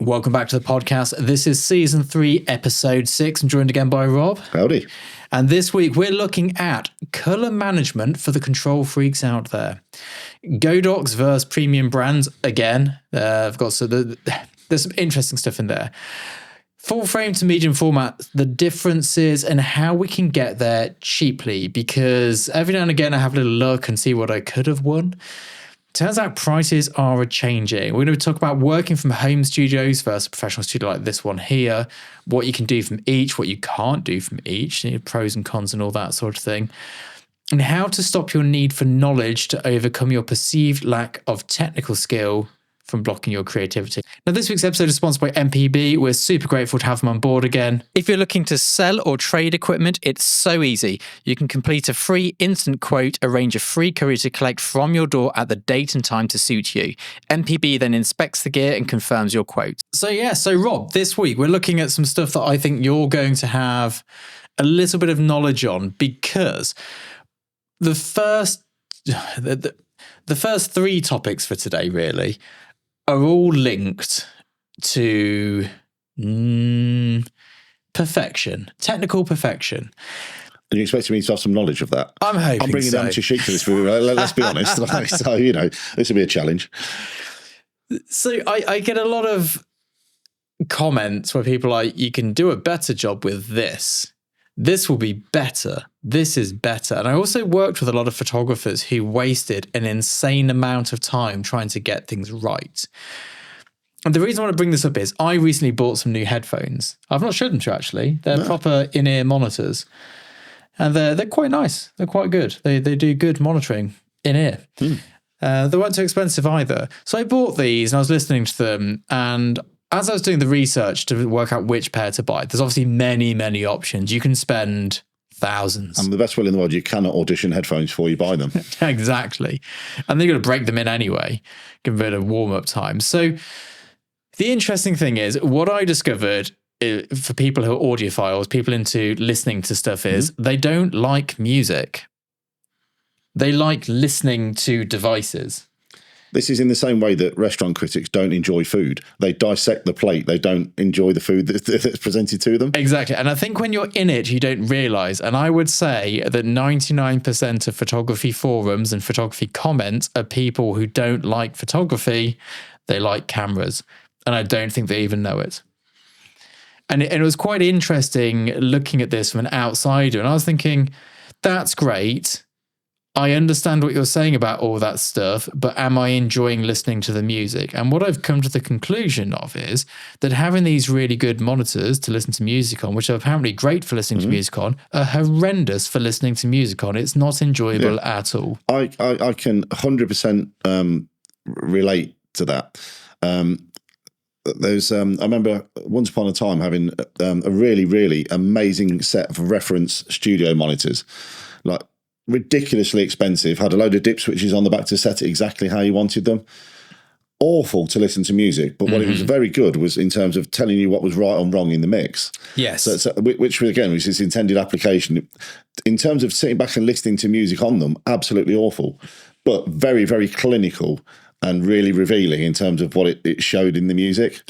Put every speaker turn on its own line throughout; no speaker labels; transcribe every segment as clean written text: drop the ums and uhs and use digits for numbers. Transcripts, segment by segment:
Welcome back to the podcast. This is season 3, episode 6. I'm joined again by Rob.
Howdy.
And this week we're looking at colour management for the control freaks out there. Godox versus premium brands again. I've got there's some interesting stuff in there. Full frame to medium format, the differences and how we can get there cheaply, because every now and again I have a little look and see what I could have won. Turns out prices are a-changing. We're going to talk about working from home studios versus a professional studio like this one here, what you can do from each, what you can't do from each, pros and cons and all that sort of thing, and how to stop your need for knowledge to overcome your perceived lack of technical skill from blocking your creativity. Now, this week's episode is sponsored by MPB. We're super grateful to have them on board again. If you're looking to sell or trade equipment, it's so easy. You can complete a free instant quote, arrange a free courier to collect from your door at the date and time to suit you. MPB then inspects the gear and confirms your quote. So Rob, this week we're looking at some stuff that I think you're going to have a little bit of knowledge on, because the first 3 topics for today really are all linked to perfection, technical perfection.
And you expecting me to have some knowledge of that?
I'm hoping
I'm bringing
so.
amateur chic to this. Let's be honest. So, this will be a challenge.
So I get a lot of comments where people are like, you can do a better job with this. This will be better. This is better. And I also worked with a lot of photographers who wasted an insane amount of time trying to get things right. And the reason I want to bring this up is I recently bought some new headphones. I've not showed them to you, actually. They're proper in-ear monitors. And they're quite nice. They're quite good. They do good monitoring in-ear. They weren't too expensive either. So I bought these and I was listening to them, and as I was doing the research to work out which pair to buy, there's obviously many, many options. You can spend thousands.
And the best will in the world, you cannot audition headphones before you buy them.
Exactly. And they're going to break them in anyway, give a bit of warm-up time. So the interesting thing is, what I discovered for people who are audiophiles, people into listening to stuff, is they don't like music. They like listening to devices.
This is in the same way that restaurant critics don't enjoy food. They dissect the plate. They don't enjoy the food that's presented to them.
Exactly. And I think when you're in it, you don't realise. And I would say that 99% of photography forums and photography comments are people who don't like photography. They like cameras. And I don't think they even know it. And it was quite interesting looking at this from an outsider. And I was thinking, that's great. I understand what you're saying about all that stuff, but am I enjoying listening to the music? And what I've come to the conclusion of is that having these really good monitors to listen to music on, which are apparently great for listening to music on, are horrendous for listening to music on. It's not enjoyable at all.
I can 100% relate to that. I remember once upon a time having a really, really amazing set of reference studio monitors, like ridiculously expensive, had a load of dip switches on the back to set it exactly how you wanted them. Awful to listen to music, but what it was very good was in terms of telling you what was right and wrong in the mix.
Yes.
So which again was its intended application. In terms of sitting back and listening to music on them, absolutely awful, but very, very clinical and really revealing in terms of what it showed in the music.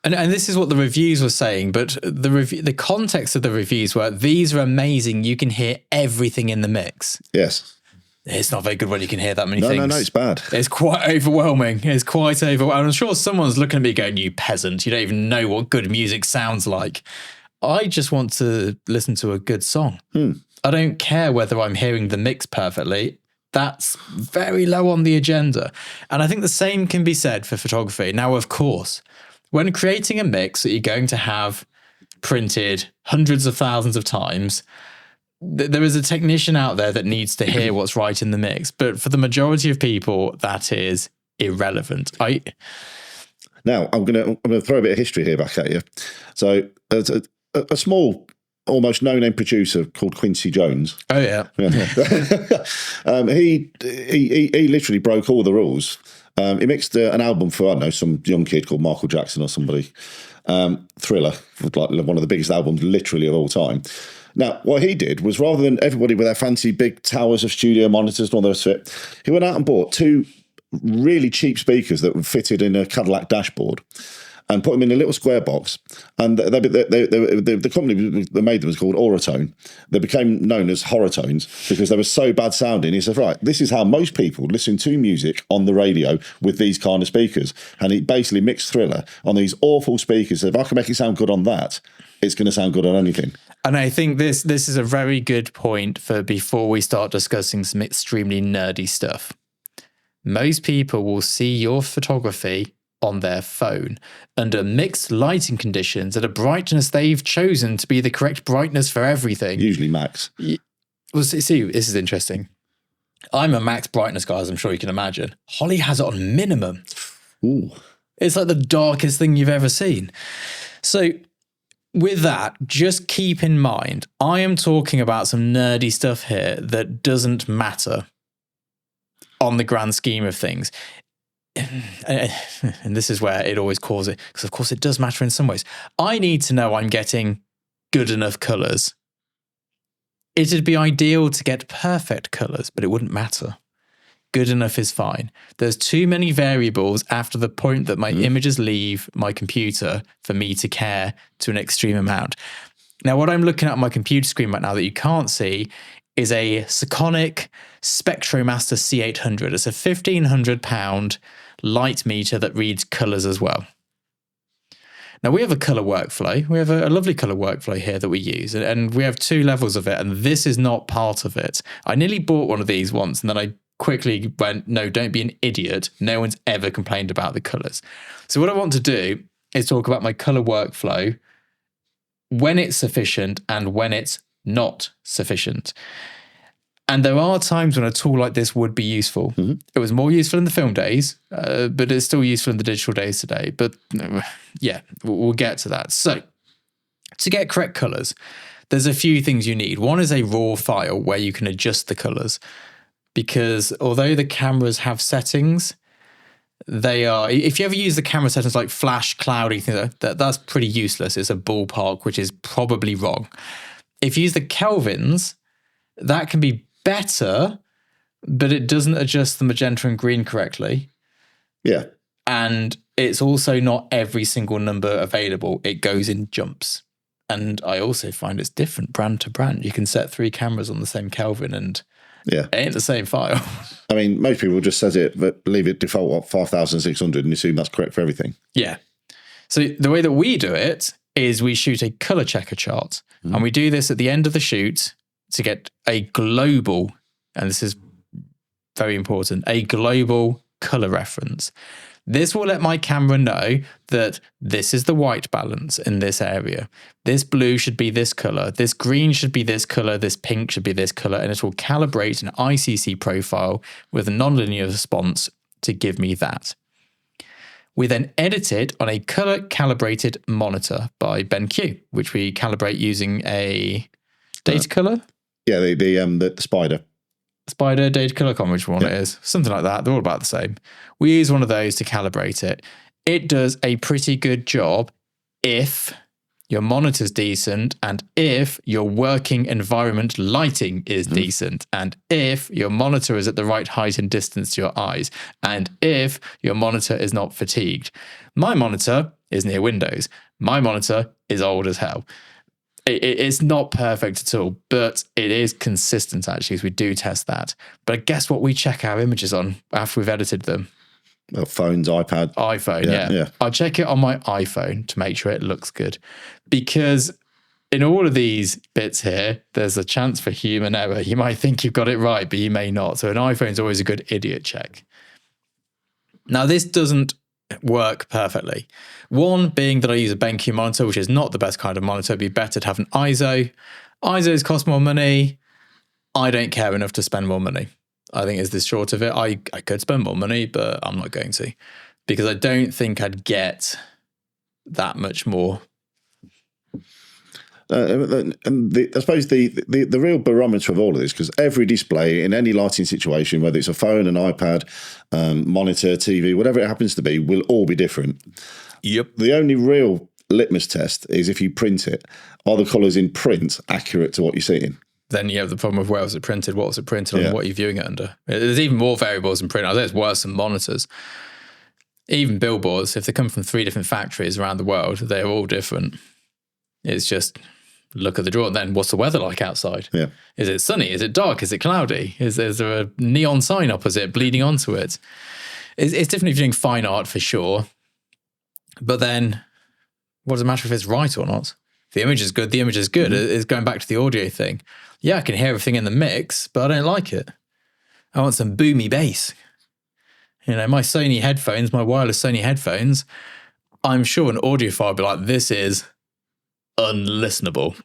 And this is what the reviews were saying, but the context of the reviews were, these are amazing, you can hear everything in the mix.
Yes.
It's not very good when you can hear that many things.
No, it's bad.
It's quite overwhelming. It's quite overwhelming. I'm sure someone's looking at me going, you peasant, you don't even know what good music sounds like. I just want to listen to a good song. I don't care whether I'm hearing the mix perfectly. That's very low on the agenda. And I think the same can be said for photography. Now, of course, when creating a mix that you're going to have printed hundreds of thousands of times, there is a technician out there that needs to hear what's right in the mix. But for the majority of people, that is irrelevant.
Now, I'm going to throw a bit of history here back at you. So a small, almost no-name producer called Quincy Jones.
Oh, yeah.
He literally broke all the rules. He mixed an album for, I don't know, some young kid called Michael Jackson or somebody. Thriller, like one of the biggest albums literally of all time. Now, what he did was, rather than everybody with their fancy big towers of studio monitors and all the rest of it, he went out and bought 2 really cheap speakers that were fitted in a Cadillac dashboard. and put them in a little square box. And the company that made them was called Auratone. They became known as Horatones because they were so bad sounding. He said, right, this is how most people listen to music on the radio with these kind of speakers. And he basically mixed Thriller on these awful speakers. So if I can make it sound good on that, it's going to sound good on anything.
And I think this is a very good point for before we start discussing some extremely nerdy stuff. Most people will see your photography on their phone under mixed lighting conditions at a brightness they've chosen to be the correct brightness for everything.
Usually max.
Well, see, this is interesting. I'm a max brightness guy, as I'm sure you can imagine. Holly has it on minimum.
Ooh.
It's like the darkest thing you've ever seen. So with that, just keep in mind, I am talking about some nerdy stuff here that doesn't matter on the grand scheme of things. And this is where it always causes it, because of course it does matter in some ways. I need to know I'm getting good enough colours. It'd be ideal to get perfect colours, but it wouldn't matter. Good enough is fine. There's too many variables after the point that my images leave my computer for me to care to an extreme amount. Now, what I'm looking at on my computer screen right now that you can't see is a Sekonic Spectromaster C800. It's a £1,500 light meter that reads colours as well. Now, we have a colour workflow. We have a lovely colour workflow here that we use, and we have 2 levels of it, and this is not part of it. I nearly bought one of these once, and then I quickly went, no, don't be an idiot. No one's ever complained about the colours. So what I want to do is talk about my colour workflow, when it's sufficient and when it's not sufficient. And there are times when a tool like this would be useful. It was more useful in the film days, but it's still useful in the digital days today. But yeah, we'll get to that. So to get correct colours, there's a few things you need. One is a raw file where you can adjust the colours, because although the cameras have settings, they are, if you ever use the camera settings like flash, cloudy, things like that, that's pretty useless. It's a ballpark, which is probably wrong. If you use the Kelvins, that can be better, but it doesn't adjust the magenta and green correctly.
Yeah.
And it's also not every single number available. It goes in jumps. And I also find it's different brand to brand. You can set 3 cameras on the same Kelvin and it ain't the same file.
I mean, most people just set it, but leave it default at 5,600 and assume that's correct for everything.
Yeah. So the way that we do it is we shoot a color checker chart, and we do this at the end of the shoot to get a global, and this is very important, a global color reference. This will let my camera know that this is the white balance in this area. This blue should be this color. This green should be this color. This pink should be this color. And it will calibrate an ICC profile with a nonlinear response to give me that. We then edit it on a color calibrated monitor by BenQ, which we calibrate using a data color.
Yeah, the
Spider, data color, I can't remember which one it is. Something like that. They're all about the same. We use one of those to calibrate it. It does a pretty good job if your monitor's decent, and if your working environment lighting is decent, and if your monitor is at the right height and distance to your eyes, and if your monitor is not fatigued. My monitor is near Windows. My monitor is old as hell. It's not perfect at all, but it is consistent, actually, as we do test that. But guess what we check our images on after we've edited them?
Well, phones,
iPhone, yeah. I check it on my iPhone to make sure it looks good. Because in all of these bits here, there's a chance for human error. You might think you've got it right, but you may not. So an iPhone's always a good idiot check. Now, this doesn't work perfectly. One being that I use a BenQ monitor, which is not the best kind of monitor. It'd be better to have an ISO. ISOs cost more money. I don't care enough to spend more money. I think is the short of it. I could spend more money, but I'm not going to, because I don't think I'd get that much more.
And I suppose the real barometer of all of this, because every display in any lighting situation, whether it's a phone, an iPad, monitor, TV, whatever it happens to be, will all be different.
Yep.
The only real litmus test is if you print it. Are the colours in print accurate to what you're seeing?
Then you have the problem of where was it printed, what was it printed on, what you're viewing it under. There's even more variables in print. I think it's worse than monitors. Even billboards, if they come from 3 different factories around the world, they're all different. It's just look at the draw. Then what's the weather like outside?
Yeah.
Is it sunny? Is it dark? Is it cloudy? Is there a neon sign opposite bleeding onto it? It's different if you're doing fine art for sure. But then what does it matter if it's right or not? If the image is good, the image is good. It's going back to the audio thing. Yeah, I can hear everything in the mix, but I don't like it. I want some boomy bass. You know, my Sony headphones, my wireless Sony headphones, I'm sure an audiophile would be like, this is unlistenable.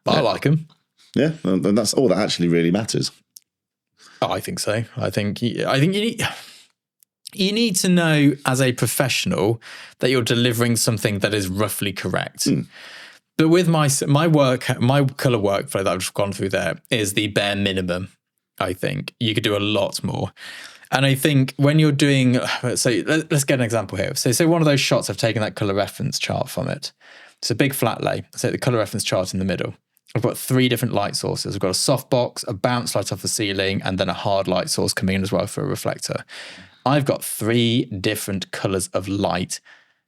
But I like them.
Yeah, and that's all that actually really matters.
Oh, I think so. I think you need to know as a professional that you're delivering something that is roughly correct. But with my color workflow that I've just gone through there is the bare minimum. I think you could do a lot more. And I think when you're doing, so let's get an example here. So say one of those shots, I've taken that color reference chart from it. It's a big flat lay. So the color reference chart in the middle. I've got 3 different light sources. I've got a softbox, a bounce light off the ceiling, and then a hard light source coming in as well for a reflector. I've got 3 different colors of light,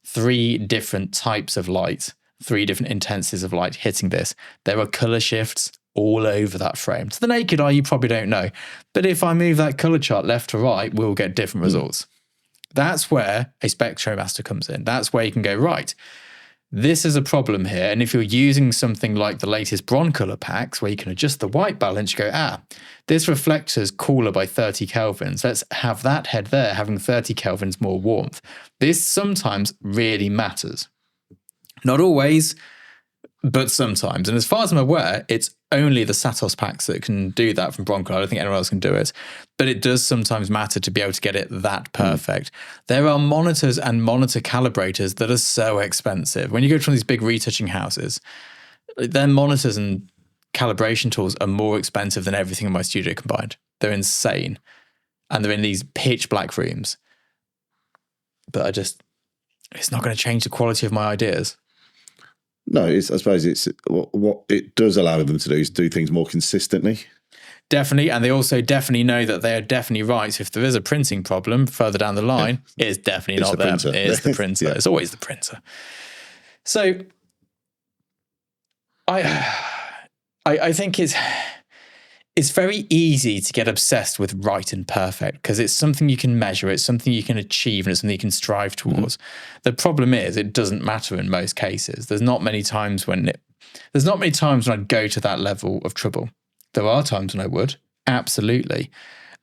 3 different types of light, 3 different intensities of light hitting this. There are color shifts all over that frame. To the naked eye, you probably don't know. But if I move that color chart left to right, we'll get different results. That's where a spectromaster comes in. That's where you can go, right, this is a problem here. And if you're using something like the latest Broncolor packs where you can adjust the white balance, you go, this reflector's cooler by 30 kelvins. Let's have that head there having 30 kelvins more warmth. This sometimes really matters. Not always, but sometimes. And as far as I'm aware, it's only the Satos packs that can do that from Broncolor. I don't think anyone else can do it. But it does sometimes matter to be able to get it that perfect. There are monitors and monitor calibrators that are so expensive. When you go to one of these big retouching houses, their monitors and calibration tools are more expensive than everything in my studio combined. They're insane. And they're in these pitch black rooms. But it's not going to change the quality of my ideas.
No, I suppose it's what it does allow them to do is do things more consistently.
Definitely, and they also definitely know that they are definitely right. So if there is a printing problem further down the line, it's definitely not them. It's the printer. It's always the printer. So I think it's very easy to get obsessed with right and perfect because it's something you can measure, it's something you can achieve, and it's something you can strive towards. The problem is it doesn't matter in most cases. There's not many times when I'd go to that level of trouble. There are times when I would, absolutely.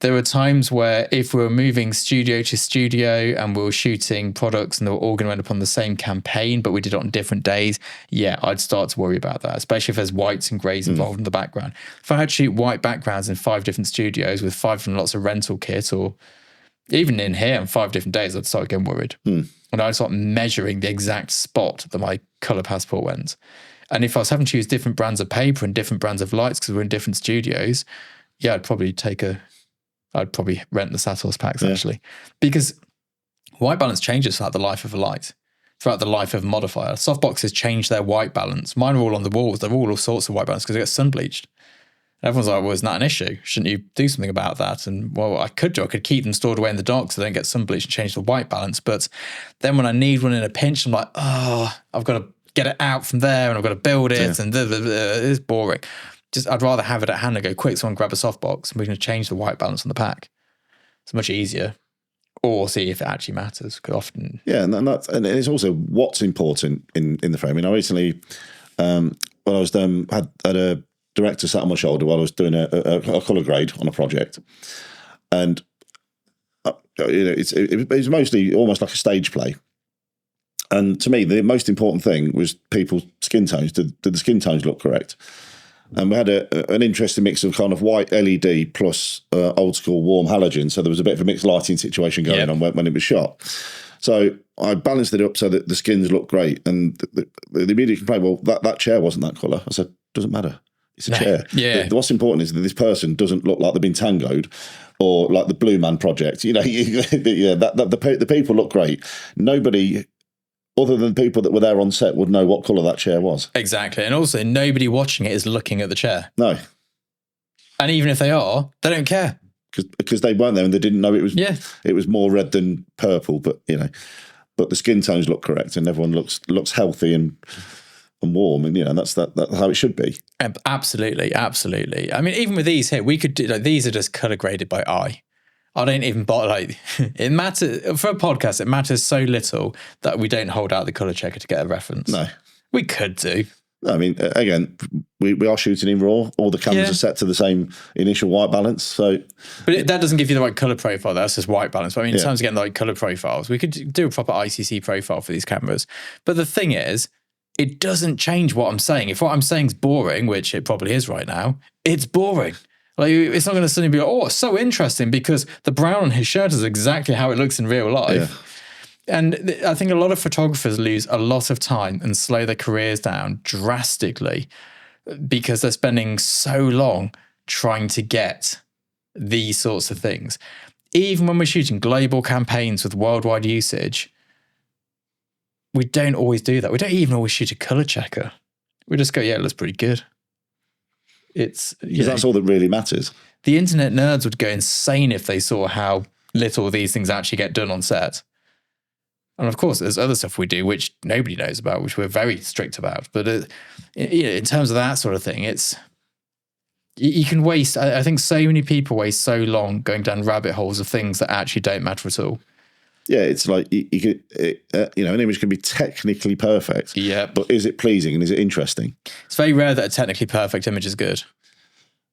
There are times where if we were moving studio to studio and we were shooting products and they were all going to end up on the same campaign, but we did it on different days, I'd start to worry about that, especially if there's whites and greys involved in the background. If I had to shoot white backgrounds in 5 different studios with 5 different lots of rental kit, or even in here on 5 different days, I'd start getting worried. And I'd start measuring the exact spot that my color passport went. And if I was having to use different brands of paper and different brands of lights because we're in different studios, I'd probably rent the Satos packs actually, because white balance changes throughout the life of a light, throughout the life of a modifier. Softboxes change their white balance. Mine are all on the walls. They're all sorts of white balance because they get sun bleached. Everyone's like, well, isn't that an issue? Shouldn't you do something about that? And well, I could keep them stored away in the dark so they don't get sun bleached and change the white balance. But then when I need one in a pinch, I'm like, I've got to get it out from there and I've got to build it and it's boring. I'd rather have it at hand and go, quick, someone grab a softbox and we're going to change the white balance on the pack. It's much easier. Or see if it actually matters, because often... Yeah,
and it's also what's important in the frame. I mean, I recently, when I was had a director sat on my shoulder while I was doing a colour grade on a project. And, it was mostly almost like a stage play. And to me, the most important thing was people's skin tones. Did the skin tones look correct? And we had an interesting mix of kind of white LED plus old school warm halogen. So there was a bit of a mixed lighting situation going on when it was shot. So I balanced it up so that the skins looked great. And the immediate complaint, well, that chair wasn't that colour. I said, doesn't matter. It's a chair. What's important is that this person doesn't look like they've been tangoed or like the Blue Man Project. The people look great. Nobody... other than people that were there on set would know what colour that chair was.
Exactly. And also, nobody watching it is looking at the chair.
No.
And even if they are, they don't care.
because they weren't there and they didn't know it was
Yeah.
it was more red than purple. But but the skin tones look correct and everyone looks healthy and warm, and that's how it should be.
Absolutely. I mean, even with these here, we could do these are just color graded by eye. I don't even bother. It matters for a podcast. It matters so little that we don't hold out the color checker to get a reference.
No,
we could do.
I mean, again, we are shooting in RAW. All the cameras are set to the same initial white balance. So,
but that doesn't give you the right color profile. That's just white balance. But I mean, in terms of getting the right color profiles, we could do a proper ICC profile for these cameras. But the thing is, it doesn't change what I'm saying. If what I'm saying is boring, which it probably is right now, it's boring. Like, it's not going to suddenly be like, oh, it's so interesting because the brown on his shirt is exactly how it looks in real life. Yeah. And I think a lot of photographers lose a lot of time and slow their careers down drastically because they're spending so long trying to get these sorts of things. Even when we're shooting global campaigns with worldwide usage, we don't always do that. We don't even always shoot a color checker. We just go, yeah, it looks pretty good. Because
that's all that really matters.
The internet nerds would go insane if they saw how little these things actually get done on set. And of course, there's other stuff we do which nobody knows about, which we're very strict about. But in terms of that sort of thing, you can waste. I think so many people waste so long going down rabbit holes of things that actually don't matter at all.
Yeah, it's like an image can be technically perfect.
Yeah,
but is it pleasing and is it interesting?
It's very rare that a technically perfect image is good.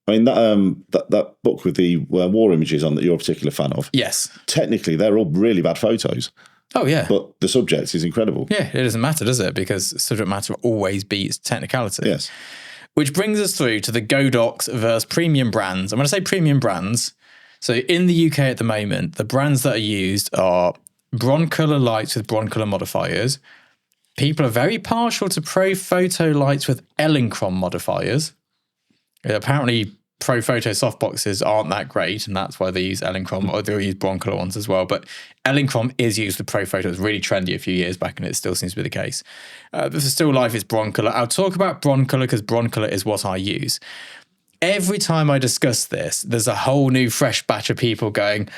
I mean, that book with the war images on that you're a particular fan of.
Yes,
technically they're all really bad photos.
Oh yeah,
but the subject is incredible.
Yeah, it doesn't matter, does it? Because subject matter always beats technicality.
Yes.
Which brings us through to the Godox versus premium brands. And when I say premium brands, so in the UK at the moment, the brands that are used are Broncolor lights with Broncolor modifiers. People are very partial to Pro Photo lights with Elinchrom modifiers. Apparently, Pro Photo softboxes aren't that great, and that's why they use Elinchrom, or they'll use Broncolor ones as well. But Elinchrom is used with Pro Photo. It was really trendy a few years back, and it still seems to be the case. But for still life, it's Broncolor. I'll talk about Broncolor because Broncolor is what I use. Every time I discuss this, there's a whole new fresh batch of people going,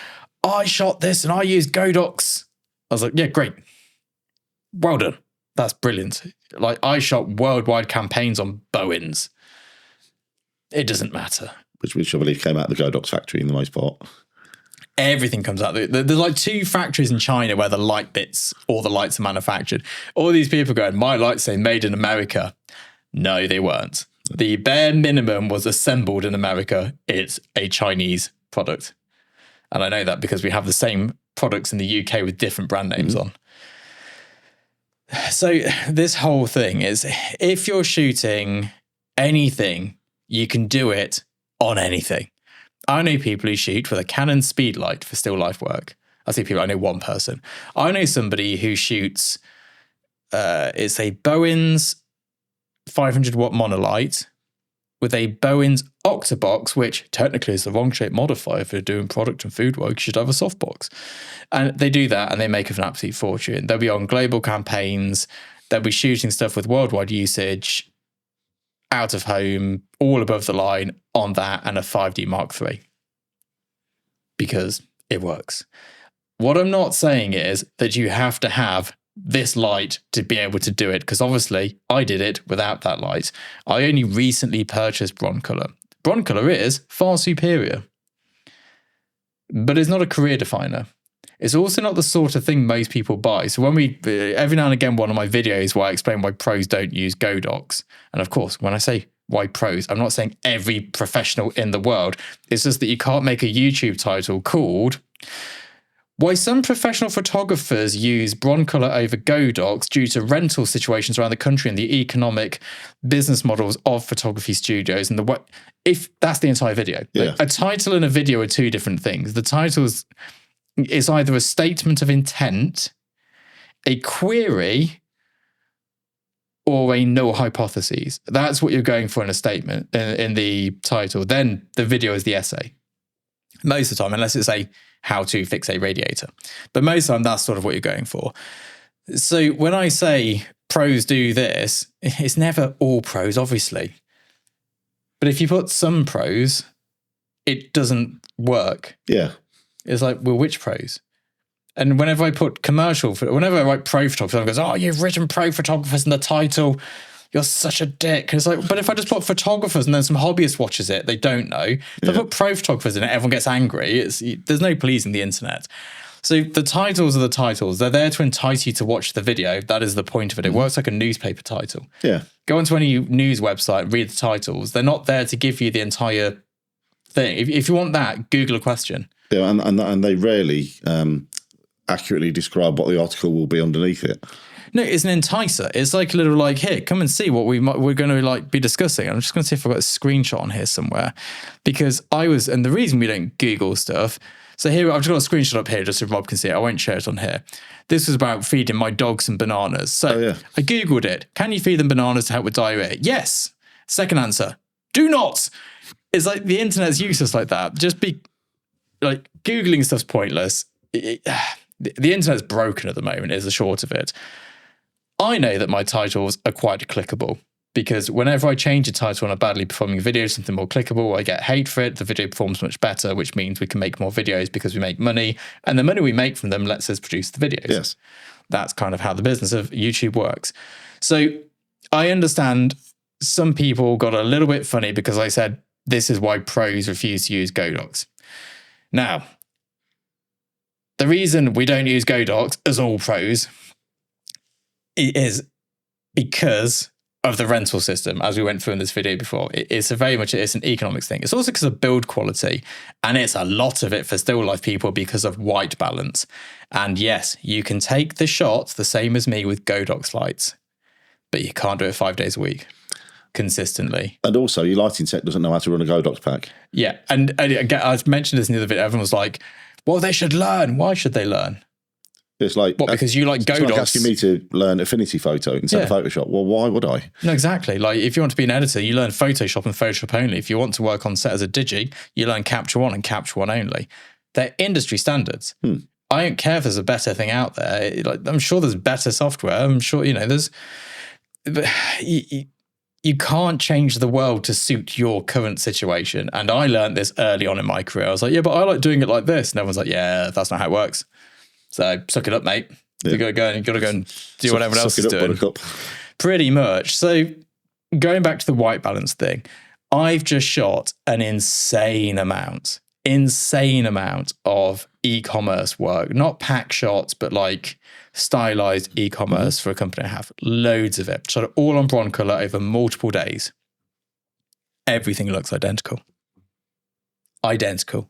I shot this and I used Godox. I was like, yeah, great. Well done. That's brilliant. Like, I shot worldwide campaigns on Bowens. It doesn't matter.
Which I believe came out of the Godox factory in the most part.
Everything comes out. There's like 2 factories in China where the light bits, all the lights are manufactured. All these people going, my lights say made in America. No, they weren't. The bare minimum was assembled in America. It's a Chinese product. And I know that because we have the same products in the UK with different brand names on. So this whole thing is, if you're shooting anything, you can do it on anything. I know people who shoot with a Canon Speedlight for still life work. I know one person. I know somebody who shoots, it's a Bowens 500 watt monolight with a Bowens Octabox, which technically is the wrong shape modifier for doing product and food work. You should have a softbox. And they do that and they make an absolute fortune. They'll be on global campaigns. They'll be shooting stuff with worldwide usage, out of home, all above the line on that and a 5D Mark III. Because it works. What I'm not saying is that you have to have this light to be able to do it, because obviously I did it without that light. I only recently purchased Broncolor. Broncolor is far superior, but it's not a career definer. It's also not the sort of thing most people buy. So when every now and again, one of my videos where I explain why pros don't use Godox, and of course, when I say why pros, I'm not saying every professional in the world. It's just that you can't make a YouTube title called Why Some Professional Photographers Use Broncolor Over Godox Due to Rental Situations Around the Country and the Economic Business Models of Photography Studios. And if that's the entire video.
Yeah.
Like, a title and a video are 2 different things. The title is either a statement of intent, a query, or a null hypothesis. That's what you're going for in a statement, in the title. Then the video is the essay. Most of the time, unless it's a how to fix a radiator. But most of the time, that's sort of what you're going for. So when I say pros do this, it's never all pros, obviously. But if you put some pros, it doesn't work.
Yeah.
It's like, well, which pros? And whenever I put whenever I write pro photographer, someone goes, oh, you've written pro photographers in the title. You're such a dick. It's like, but if I just put photographers and then some hobbyist watches it, they don't know. If I put pro photographers in it, everyone gets angry. There's no pleasing the internet. So the titles are the titles. They're there to entice you to watch the video. That is the point of it. It works like a newspaper title.
Yeah.
Go onto any news website, read the titles. They're not there to give you the entire thing. If you want that, Google a question.
Yeah, and they rarely accurately describe what the article will be underneath it.
No, it's an enticer. It's like a little like, here, come and see what we're going to like be discussing. I'm just going to see if I've got a screenshot on here somewhere, because and the reason we don't Google stuff. So here, I've just got a screenshot up here just so Rob can see it. I won't share it on here. This was about feeding my dog some bananas. So I Googled it. Can you feed them bananas to help with diarrhea? Yes. Second answer, do not. It's like the internet's useless like that. Just be like, Googling stuff's pointless. The internet's broken at the moment is the short of it. I know that my titles are quite clickable, because whenever I change a title on a badly performing video to something more clickable, I get hate for it. The video performs much better, which means we can make more videos because we make money. And the money we make from them lets us produce the videos.
Yes.
That's kind of how the business of YouTube works. So I understand some people got a little bit funny because I said, this is why pros refuse to use Godox. Now, the reason we don't use Godox as all pros is because of the rental system, as we went through in this video before. It's an economics thing. It's also because of build quality, and it's a lot of it for still life people because of white balance. And yes, you can take the shots the same as me with Godox lights, but you can't do it 5 days a week consistently.
And also, your lighting tech doesn't know how to run a Godox pack. Yeah.
And I mentioned this in the other video. Everyone was like, well, they should learn. Why should they learn?
It's like,
what, because you like Godox?
It's like asking me to learn Affinity Photo instead of Photoshop. Well, why would I?
No, exactly. Like, if you want to be an editor, you learn Photoshop and Photoshop only. If you want to work on set as a digi, you learn Capture One and Capture One only. They're industry standards. I don't care if there's a better thing out there. Like, I'm sure there's better software. I'm sure, there's... But you can't change the world to suit your current situation. And I learned this early on in my career. I was like, yeah, but I like doing it like this. And everyone's like, yeah, that's not how it works. So suck it up, mate. Yeah. You got to go and do what everyone else is doing. Pretty much. So going back to the white balance thing, I've just shot an insane amount of e-commerce work, not pack shots, but like stylized e-commerce for a company I have. Loads of it. Shot it all on Broncolor over multiple days. Everything looks identical. Identical.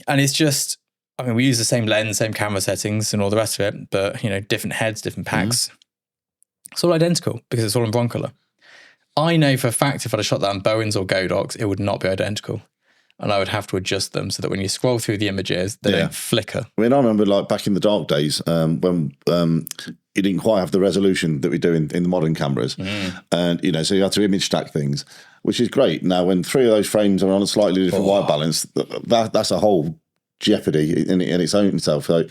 And it's just, I mean, we use the same lens, same camera settings and all the rest of it, but, different heads, different packs. It's all identical because it's all in Broncolor. I know for a fact if I'd have shot that on Bowens or Godox, it would not be identical. And I would have to adjust them so that when you scroll through the images, they don't flicker.
I mean, I remember like back in the dark days when you didn't quite have the resolution that we do in the modern cameras. And, so you had to image stack things, which is great. Now, when 3 of those frames are on a slightly different white balance, that's a whole jeopardy in its own self. So,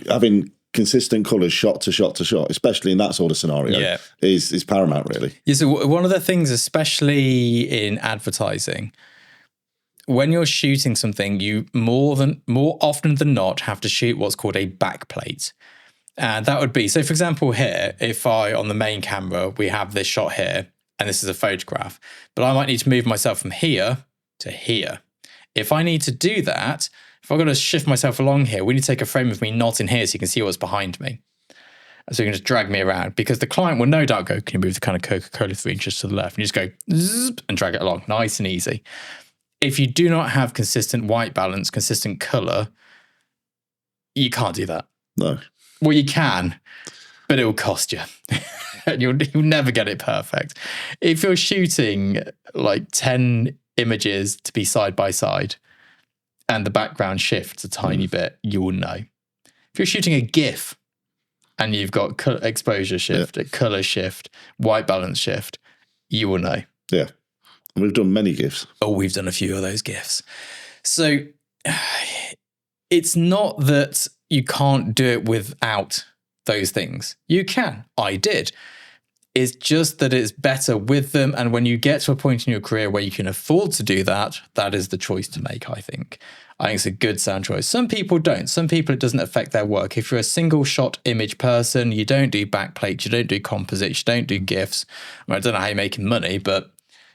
having consistent colours shot to shot to shot, especially in that sort of scenario, is paramount, really.
Yeah, so one of the things, especially in advertising, when you're shooting something, you more often than not have to shoot what's called a backplate. And that would be, so for example here, if on the main camera, we have this shot here, and this is a photograph, but I might need to move myself from here to here. If I need to do that, if I've got to shift myself along here, we need to take a frame of me not in here so you can see what's behind me. And so you can just drag me around, because the client will no doubt go, can you move the kind of Coca-Cola 3 inches to the left? And you just go zip and drag it along, nice and easy. If you do not have consistent white balance, consistent color, you can't do that.
No.
Well, you can, but it will cost you. And you'll never get it perfect. If you're shooting like 10 images to be side by side and the background shifts a tiny bit, you will know. If you're shooting a GIF and you've got exposure shift, color shift, white balance shift, you will know.
Yeah. We've done many GIFs.
Oh, we've done a few of those GIFs. So it's not that you can't do it without those things. You can. I did. It's just that it's better with them. And when you get to a point in your career where you can afford to do that, that is the choice to make, I think. I think it's a good sound choice. Some people don't. Some people, it doesn't affect their work. If you're a single shot image person, you don't do backplates, you don't do composites, you don't do GIFs. I don't know how you're making money, but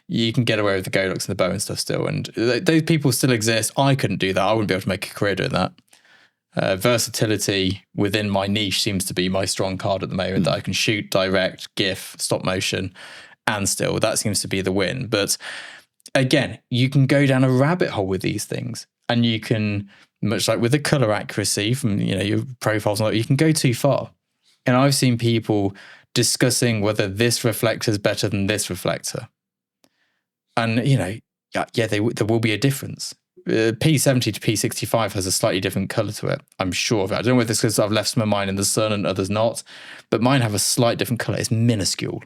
you can get away with the Godox and the bow and stuff still. And those people still exist. I couldn't do that. I wouldn't be able to make a career doing that. Versatility within my niche seems to be my strong card at the moment, that I can shoot, direct, GIF, stop motion, and still that seems to be the win. But again, you can go down a rabbit hole with these things, and you can, much like with the color accuracy from your profiles, you can go too far. And I've seen people discussing whether this reflector is better than this reflector, and there will be a difference. P70 to P65 has a slightly different color to it. I'm sure of it. I don't know whether it's because I've left some of mine in the sun and others not, but mine have a slight different color. It's minuscule.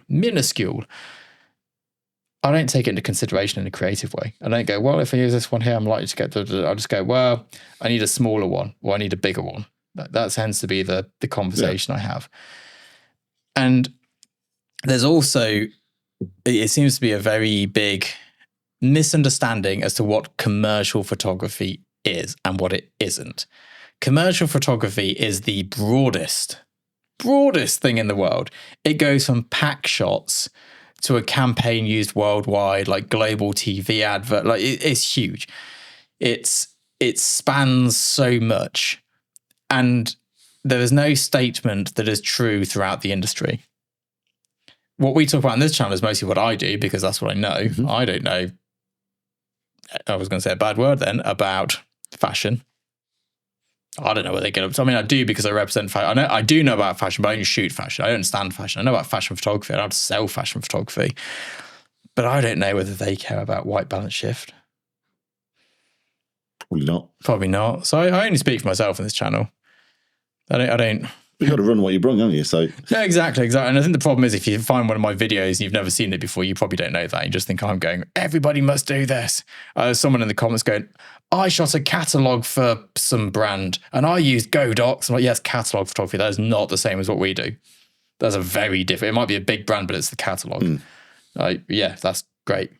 I don't take it into consideration in a creative way. I don't go, well, if I use this one here, I'm likely to get. I'll just go, well, I need a smaller one, or I need a bigger one. That tends to be the conversation I have. And there's also, it seems to be a very big misunderstanding as to what commercial photography is and what it isn't. Commercial photography is the broadest thing in the world. It goes from pack shots to a campaign used worldwide, like global TV advert. Like it's huge. It spans so much, and there is no statement that is true throughout the industry. What we talk about on this channel is mostly what I do, because that's what I know. Mm-hmm. I don't know. I was going to say a bad word then about fashion. I don't know where they get up to. I mean, I do because I represent fashion. I do know about fashion, but I don't shoot fashion. I don't understand fashion. I know about fashion photography. I know how to sell fashion photography. But I don't know whether they care about white balance shift. Probably not. So I only speak for myself on this channel. I don't.
You've got to run what you brung, haven't you? So
no, exactly. And I think the problem is, if you find one of my videos and you've never seen it before, you probably don't know that. You just think I'm going, everybody must do this. Someone in the comments going, I shot a catalogue for some brand and I used Godox. I'm like, yes, catalogue photography. That is not the same as what we do. That's a very different. It might be a big brand, but it's the catalogue. Yeah, that's great.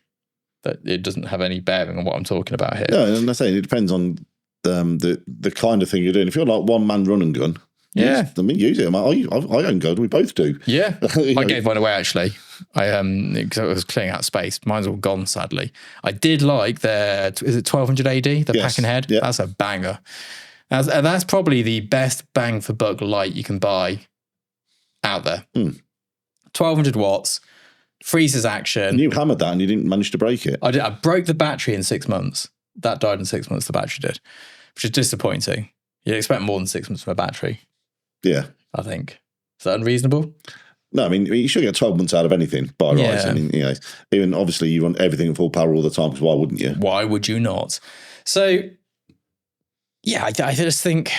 That it doesn't have any bearing on what I'm talking about here.
No, and I'm saying it depends on the kind of thing you're doing. If you're like one man run and gun.
Yeah,
I mean, use it. I own gun. We both do.
Yeah, I gave one away actually. Because I was clearing out space. Mine's all gone, sadly. I did like their, is it 1200 AD? The pack and head. Yeah. That's a banger. That's probably the best bang for buck light you can buy out there. 1200 watts, freezes action.
And you hammered that and you didn't manage to break it.
I did. I broke the battery in 6 months. That died in 6 months. The battery did, which is disappointing. You'd expect more than 6 months from a battery. Yeah. I think. Is that unreasonable?
No, I mean, you should get 12 months out of anything by rights. I mean, even obviously you want everything at full power all the time, because why wouldn't you?
Why would you not? So, yeah, I just think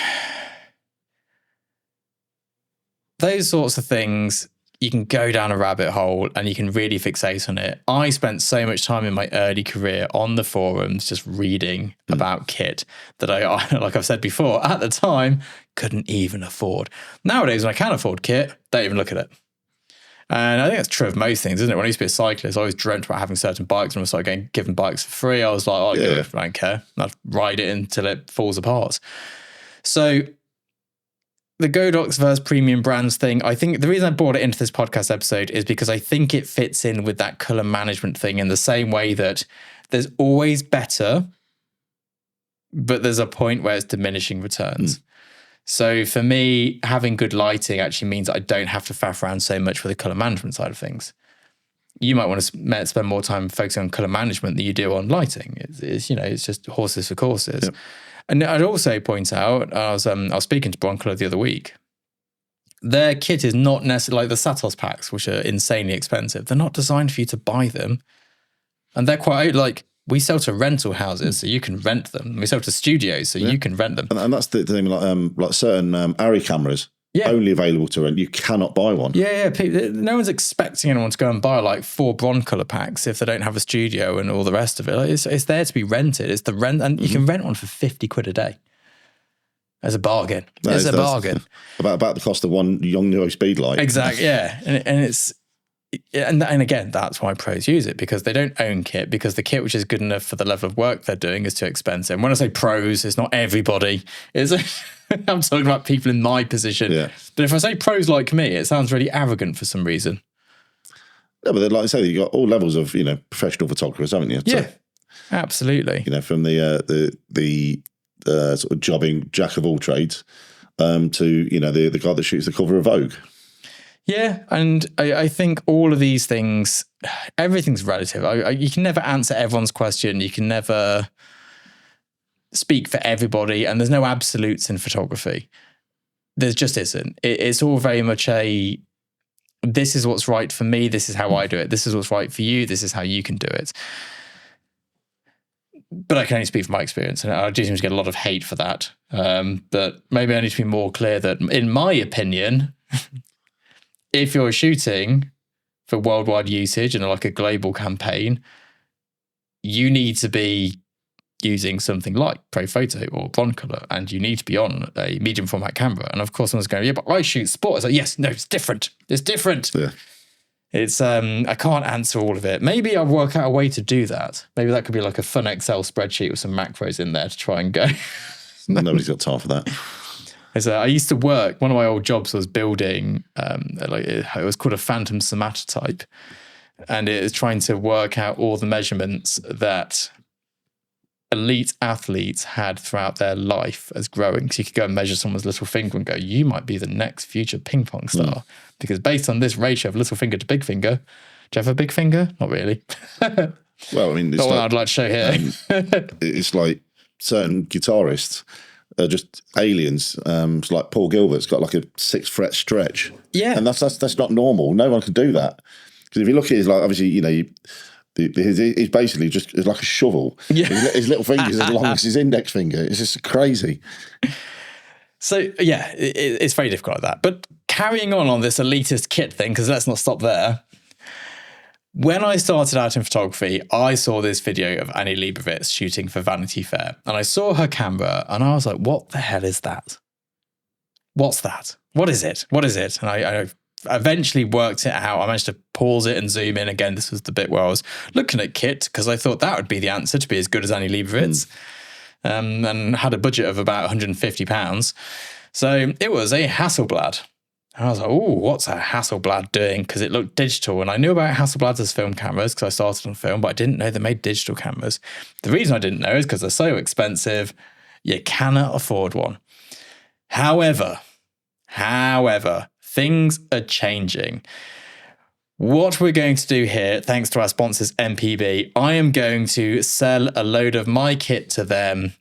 those sorts of things, you can go down a rabbit hole and you can really fixate on it. I spent so much time in my early career on the forums just reading about kit that I, like I've said before, at the time, couldn't even afford. Nowadays, when I can afford kit, don't even look at it. And I think that's true of most things, isn't it? When I used to be a cyclist, I always dreamt about having certain bikes. When I started getting given bikes for free, I was like, oh, good, I don't care. I'd ride it until it falls apart. So the Godox versus premium brands thing, I think the reason I brought it into this podcast episode is because I think it fits in with that color management thing in the same way that there's always better, but there's a point where it's diminishing returns. So for me, having good lighting actually means that I don't have to faff around so much with the color management side of things. You might want to spend more time focusing on color management than you do on lighting. It's just horses for courses. Yep. And I'd also point out, I was speaking to Broncolor the other week. Their kit is not necessarily like the Satos packs, which are insanely expensive. They're not designed for you to buy them. And they're quite like, we sell to rental houses, so you can rent them. We sell to studios, so you can rent them.
And that's the thing, like certain ARRI cameras, only available to rent. You cannot buy one.
No one's expecting anyone to go and buy like 4 Broncolor packs if they don't have a studio and all the rest of it. Like, it's there to be rented. It's the rent, and you can rent one for 50 quid a day. As a bargain. It's a bargain.
About the cost of one young Neo speed light.
Exactly, yeah. And it's And again, that's why pros use it, because they don't own kit, because the kit which is good enough for the level of work they're doing is too expensive. And when I say pros, it's not everybody. I'm talking about people in my position.
Yeah.
But if I say pros like me, it sounds really arrogant for some reason.
No, but like I say, you've got all levels of, professional photographers, haven't you?
Yeah, absolutely.
From the sort of jobbing jack of all trades to, the guy that shoots the cover of Vogue.
Yeah, and I think all of these things, everything's relative. You can never answer everyone's question. You can never speak for everybody, and there's no absolutes in photography. There just isn't. It's all very much this is what's right for me, this is how I do it, this is what's right for you, this is how you can do it. But I can only speak from my experience, and I do seem to get a lot of hate for that. But maybe I need to be more clear that, in my opinion, if you're shooting for worldwide usage and like a global campaign, you need to be using something like Profoto or Broncolor, and you need to be on a medium format camera. And of course, someone's going, yeah, but I shoot sport. It's like, yes, no, it's different. It's different.
Yeah.
It's I can't answer all of it. Maybe I'll work out a way to do that. Maybe that could be like a fun Excel spreadsheet with some macros in there to try and go.
Nobody's got time for that.
I used to work, one of my old jobs was building, it was called a phantom somatotype. And it was trying to work out all the measurements that elite athletes had throughout their life as growing. So you could go and measure someone's little finger and go, you might be the next future ping pong star. Because based on this ratio of little finger to big finger, do you have a big finger? Not really.
Well, I mean, it's
not what I'd like to show here.
It's like certain guitarists are just aliens. It's like Paul Gilbert's got like a 6 fret stretch.
Yeah.
And that's not normal. No one can do that. Because if you look at his, like, obviously, he's basically just like a shovel.
Yeah.
His little finger's as long as his index finger. It's just crazy.
So, yeah, it's very difficult like that. But carrying on this elitist kit thing, because let's not stop there. When I started out in photography, I saw this video of Annie Leibovitz shooting for Vanity Fair. And I saw her camera and I was like, what the hell is that? What's that? What is it? What is it? And I eventually worked it out. I managed to pause it and zoom in. Again, this was the bit where I was looking at kit because I thought that would be the answer to be as good as Annie Leibovitz. And had a budget of about £150. So it was a Hasselblad. And I was like, oh, what's a Hasselblad doing? Because it looked digital. And I knew about Hasselblads as film cameras because I started on film, but I didn't know they made digital cameras. The reason I didn't know is because they're so expensive, you cannot afford one. However, things are changing. What we're going to do here, thanks to our sponsors, MPB, I am going to sell a load of my kit to them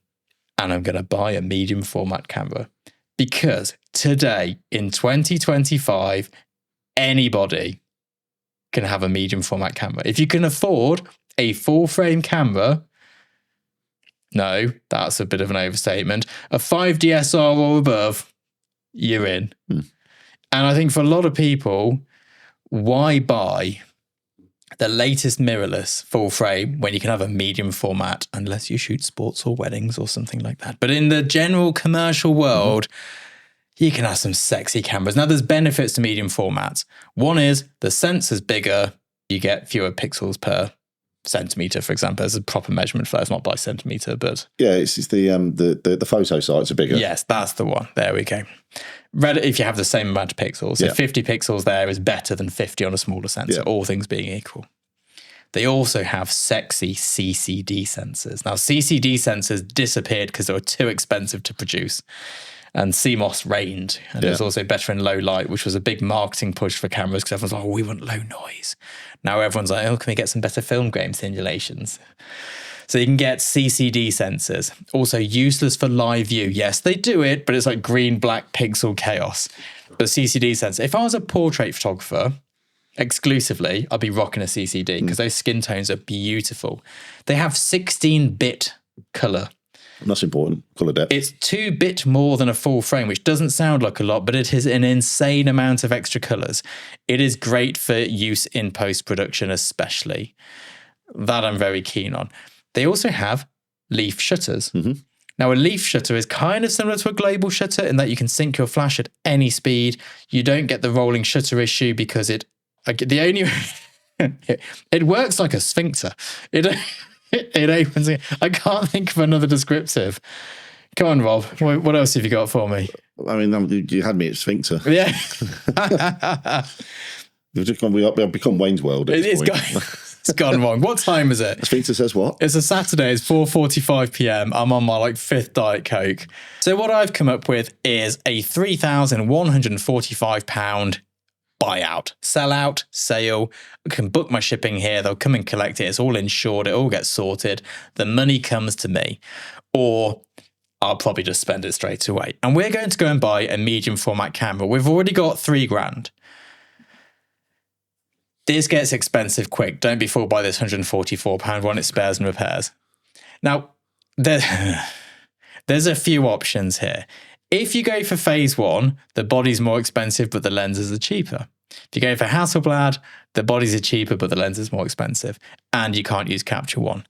and I'm going to buy a medium format camera. Because today, in 2025, anybody can have a medium format camera. If you can afford a full frame camera, no, that's a bit of an overstatement, a 5DSR or above, you're in. And I think for a lot of people, why buy the latest mirrorless full frame when you can have a medium format, unless you shoot sports or weddings or something like that. But in the general commercial world, you can have some sexy cameras. Now, there's benefits to medium formats. One is the sensor's bigger, you get fewer pixels per centimeter, for example. There's a proper measurement for that. It's not by centimeter, but
yeah, it's the photo sites are bigger.
Yes, that's the one. There we go. If you have the same amount of pixels, so 50 pixels there is better than 50 on a smaller sensor, all things being equal. They also have sexy CCD sensors. Now, CCD sensors disappeared because they were too expensive to produce. And CMOS reigned. And it was also better in low light, which was a big marketing push for cameras because everyone's like, oh, we want low noise. Now everyone's like, oh, can we get some better film grain simulations? So you can get CCD sensors. Also useless for live view. Yes, they do it, but it's like green, black pixel chaos. But CCD sensor. If I was a portrait photographer, exclusively, I'd be rocking a CCD because those skin tones are beautiful. They have 16-bit color.
That's important, color depth.
It's 2-bit more than a full frame, which doesn't sound like a lot, but it is an insane amount of extra colors. It is great for use in post-production especially. That I'm very keen on. They also have leaf shutters. Now, a leaf shutter is kind of similar to a global shutter in that you can sync your flash at any speed. You don't get the rolling shutter issue because it The only it works like a sphincter. It opens. I can't think of another descriptive. Come on, Rob. What else have you got for me?
I mean, you had me at sphincter.
Yeah.
We've become Wayne's World.
It's gone wrong. What time is it?
Sphincter says what?
It's a Saturday. It's 4:45 p.m. I'm on my 5th Diet Coke. So what I've come up with is a £3,145 buyout, sell out, sale. I can book my shipping here. They'll come and collect it. It's all insured. It all gets sorted. The money comes to me, or I'll probably just spend it straight away. And we're going to go and buy a medium format camera. We've already got $3,000. This gets expensive quick. Don't be fooled by this £144 one. It spares and repairs. Now, there's a few options here. If you go for phase 1, the body's more expensive, but the lenses are cheaper. If you go for Hasselblad, the bodies are cheaper, but the lens is more expensive. And you can't use Capture One.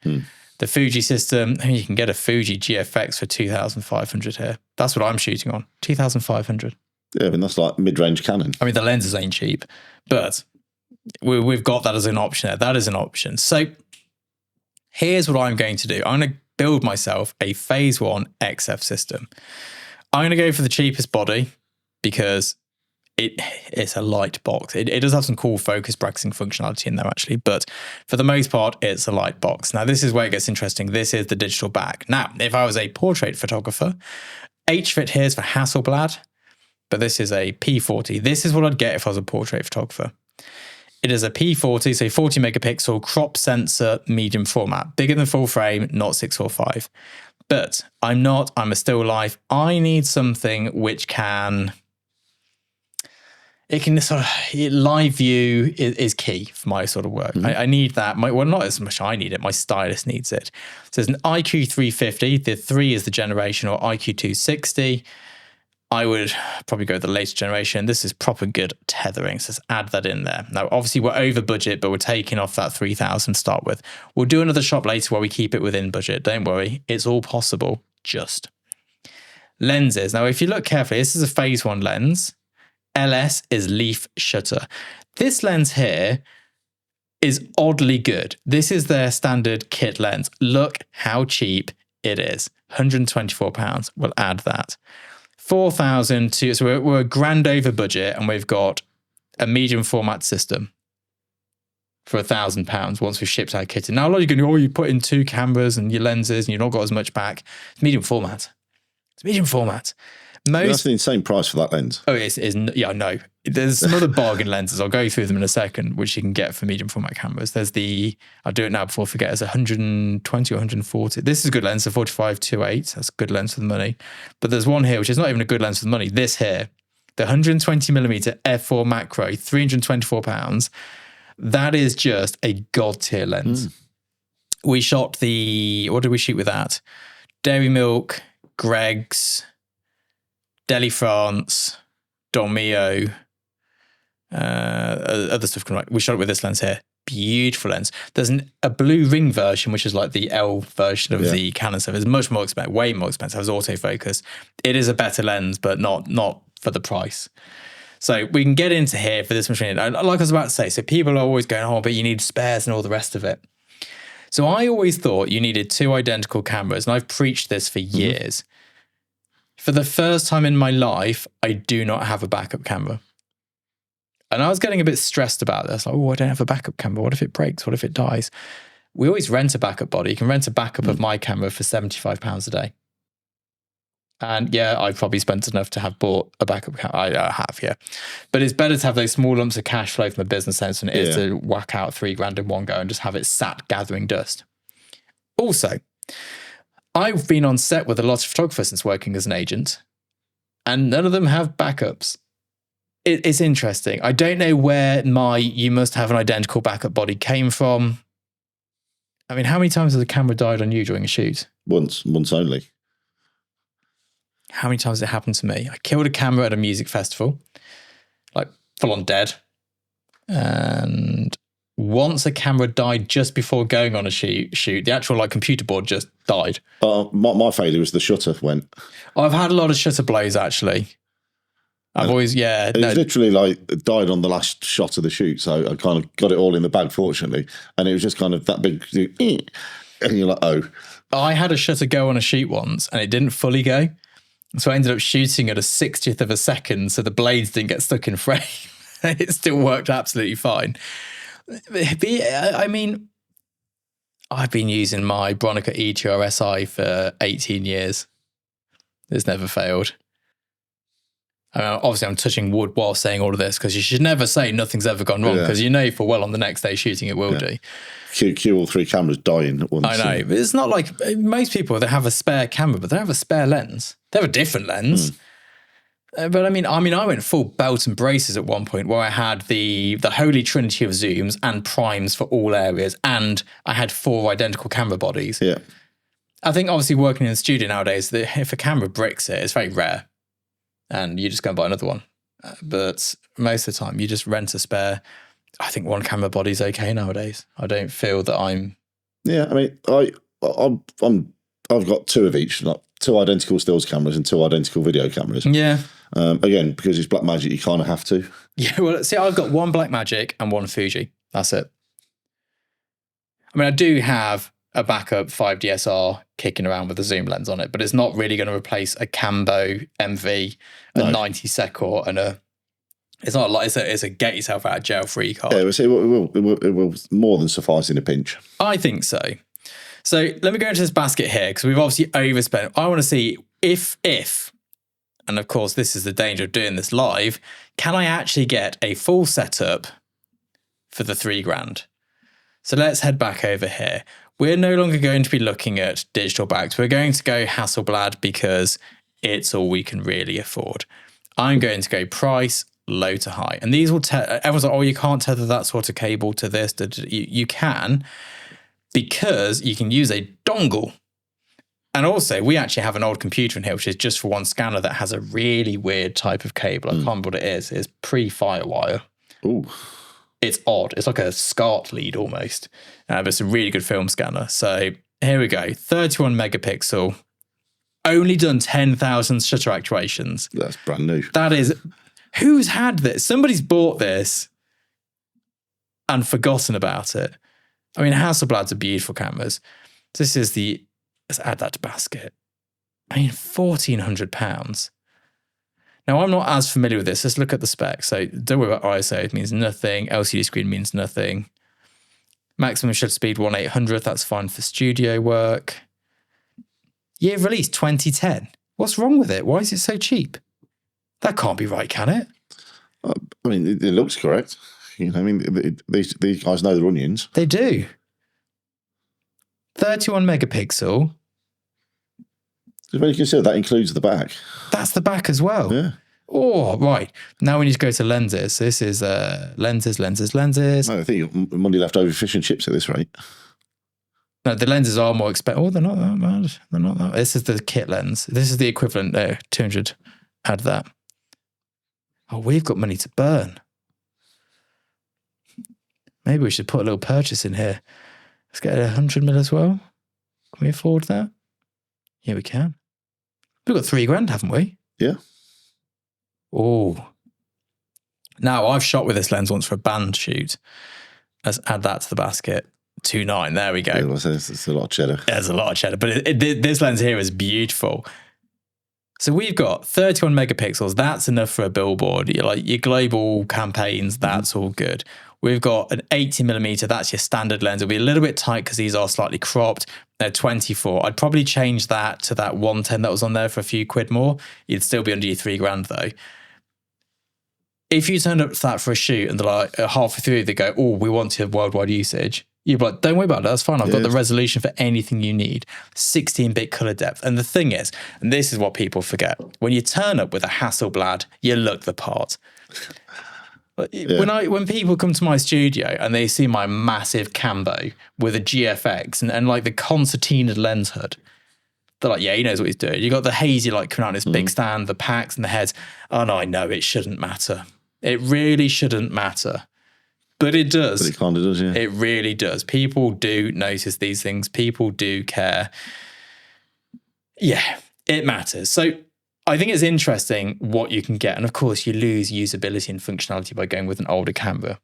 The Fuji system, you can get a Fuji GFX for 2,500 here. That's what I'm shooting on, 2,500.
Yeah, I mean, that's like mid-range Canon.
I mean, the lenses ain't cheap, but we've got that as an option there. That is an option. So here's what I'm going to do. I'm going to build myself a phase 1 XF system. I'm going to go for the cheapest body because it's a light box. It does have some cool focus bracketing functionality in there actually, but for the most part, it's a light box. Now, this is where it gets interesting. This is the digital back. Now, if I was a portrait photographer, HFIT here is for Hasselblad, but this is a P40. This is what I'd get if I was a portrait photographer. It is a P40, so 40 megapixel crop sensor medium format, bigger than full frame, not 645. But I'm a still life. I need something which can live view is key for my sort of work. I need that. Not as much I need it, my stylist needs it. So there's an IQ 350, the 3 is the generation, or IQ 260. I would probably go with the latest generation. This is proper good tethering, so let's add that in there. Now, obviously, we're over budget, but we're taking off that 3,000 to start with. We'll do another shop later where we keep it within budget. Don't worry, it's all possible. Just lenses. Now, if you look carefully, this is a phase 1 lens. LS is leaf shutter. This lens here is oddly good. This is their standard kit lens. Look how cheap it is. £124. We'll add that. 4,000 to, so we're a grand over budget, and we've got a medium format system for £1,000 once we've shipped our kit in. Now, a lot of you going, you put in 2 cameras and your lenses and you've not got as much back. It's medium format. It's medium format.
That's an insane price for that lens.
Oh, yeah, no. There's some other bargain lenses. I'll go through them in a second, which you can get for medium format cameras. There's I'll do it now before I forget, it's 120 or 140. This is a good lens, a 45-2.8. That's a good lens for the money. But there's one here, which is not even a good lens for the money. This here, the 120mm f4 macro, £324. That is just a god tier lens. We shot what did we shoot with that? Dairy Milk, Greg's, Deli France, Dolmio, other stuff. We shot it with this lens here. Beautiful lens. There's a blue ring version, which is like the L version of the Canon stuff. It's much more expensive, way more expensive. It has autofocus. It is a better lens, but not for the price. So we can get into here for this machine. Like I was about to say, so people are always going, but you need spares and all the rest of it. So I always thought you needed 2 identical cameras, and I've preached this for years. For the first time in my life, I do not have a backup camera. And I was getting a bit stressed about this. Like, I don't have a backup camera. What if it breaks? What if it dies? We always rent a backup body. You can rent a backup of my camera for £75 a day. And yeah, I've probably spent enough to have bought a backup camera. I have, yeah. But it's better to have those small lumps of cash flow from a business sense than it is to whack out £3,000 in one go and just have it sat gathering dust. Also, I've been on set with a lot of photographers since working as an agent, and none of them have backups. It's interesting. I don't know where you must have an identical backup body came from. I mean, how many times has the camera died on you during a shoot?
Once only.
How many times has it happened to me? I killed a camera at a music festival, like full on dead. And once a camera died just before going on a shoot, the actual computer board just died.
My failure was the shutter went.
I've had a lot of shutter blows actually. I've always,
It was literally like died on the last shot of the shoot. So I kind of got it all in the bag, fortunately. And it was just kind of that big, and you're like, oh.
I had a shutter go on a shoot once and it didn't fully go. So I ended up shooting at a 60th of a second so the blades didn't get stuck in frame. It still worked absolutely fine. I mean, I've been using my Bronica E2RSI for 18 years. It's never failed. Obviously, I'm touching wood while saying all of this because you should never say nothing's ever gone wrong because you know for well on the next day shooting it will do.
Cue all three cameras dying at once.
I know. But it's not like most people, they have a spare camera, but they have a spare lens. They have a different lens. But I mean, I went full belt and braces at one point where I had the holy trinity of zooms and primes for all areas, and I had 4 identical camera bodies.
Yeah.
I think obviously working in the studio nowadays, if a camera bricks it, it's very rare. And you just go and buy another one. But most of the time, you just rent a spare. I think one camera body's okay nowadays. I don't feel that I'm.
Yeah, I mean, I've got 2 of each, like 2 identical stills cameras and 2 identical video cameras.
Yeah.
Again, because it's Blackmagic, you kind of have to.
Yeah, well, see, I've got 1 Blackmagic and 1 Fuji. That's it. I mean, I do have a backup 5DSR kicking around with a zoom lens on it, but it's not really going to replace a Cambo MV, a 90 Secor, and it's not like it's a get yourself out of jail free card.
Yeah, it will more than suffice in a pinch.
I think so. So let me go into this basket here because we've obviously overspent. I want to see if, and of course this is the danger of doing this live, can I actually get a full setup for the $3,000? So let's head back over here. We're no longer going to be looking at digital bags. We're going to go Hasselblad because it's all we can really afford. I'm going to go price, low to high. And these will everyone's like, oh, you can't tether that sort of cable to this. You can, because you can use a dongle. And also, we actually have an old computer in here, which is just for one scanner that has a really weird type of cable. I can't remember what it is. It's pre-Firewire.
Ooh.
It's odd. It's like a SCART lead almost. But it's a really good film scanner. So here we go. 31 megapixel. Only done 10,000 shutter actuations.
That's brand new.
That is... Who's had this? Somebody's bought this and forgotten about it. I mean, Hasselblads are beautiful cameras. This is the... Let's add that to basket. I mean, £1,400. Now, I'm not as familiar with this. Let's look at the specs. So don't worry about ISO. It means nothing. LCD screen means nothing. Maximum shutter speed 1/800. That's fine for studio work. Year of release 2010. What's wrong with it? Why is it so cheap? That can't be right, can it?
I mean, it looks correct. You know, I mean, these guys know their onions.
They do. 31 megapixel.
When you consider that includes the back.
That's the back as well.
Yeah.
Oh, right. Now we need to go to lenses. This is lenses.
No, I think you're Monday leftover fish and chips at this rate.
No, the lenses are more expensive. Oh, they're not that bad. They're not that. This is the kit lens. This is the equivalent there. 200. Add that. Oh, we've got money to burn. Maybe we should put a little purchase in here. Let's get 100 mil as well. Can we afford that? Yeah, we can. We've got $3,000, haven't we?
Yeah.
Oh. Now, I've shot with this lens once for a band shoot. Let's add that to the basket. 2.9. There we go.
Yeah, it's a lot of cheddar.
There's a lot of cheddar. But this lens here is beautiful. So we've got 31 megapixels. That's enough for a billboard. Like your global campaigns, that's all good. We've got an 80 millimeter. That's your standard lens. It'll be a little bit tight because these are slightly cropped. They're 24. I'd probably change that to that 110 that was on there for a few quid more. You'd still be under your $3,000 though. If you turned up to that for a shoot and they're like halfway through, they go, oh, we want to have worldwide usage. You'd be like, don't worry about it. That's fine. I've got the resolution for anything you need. 16-bit color depth. And the thing is, and this is what people forget, when you turn up with a Hasselblad, you look the part. Yeah. When people come to my studio and they see my massive Cambo with a GFX and like the concertina lens hood, they're like, yeah, he knows what he's doing. You got the hazy light coming out on his big stand, the packs and the heads. Oh no, I know it shouldn't matter. It really shouldn't matter. But it does.
But it kind of does, yeah.
It really does. People do notice these things. People do care. Yeah, it matters. So I think it's interesting what you can get. And of course, you lose usability and functionality by going with an older camera.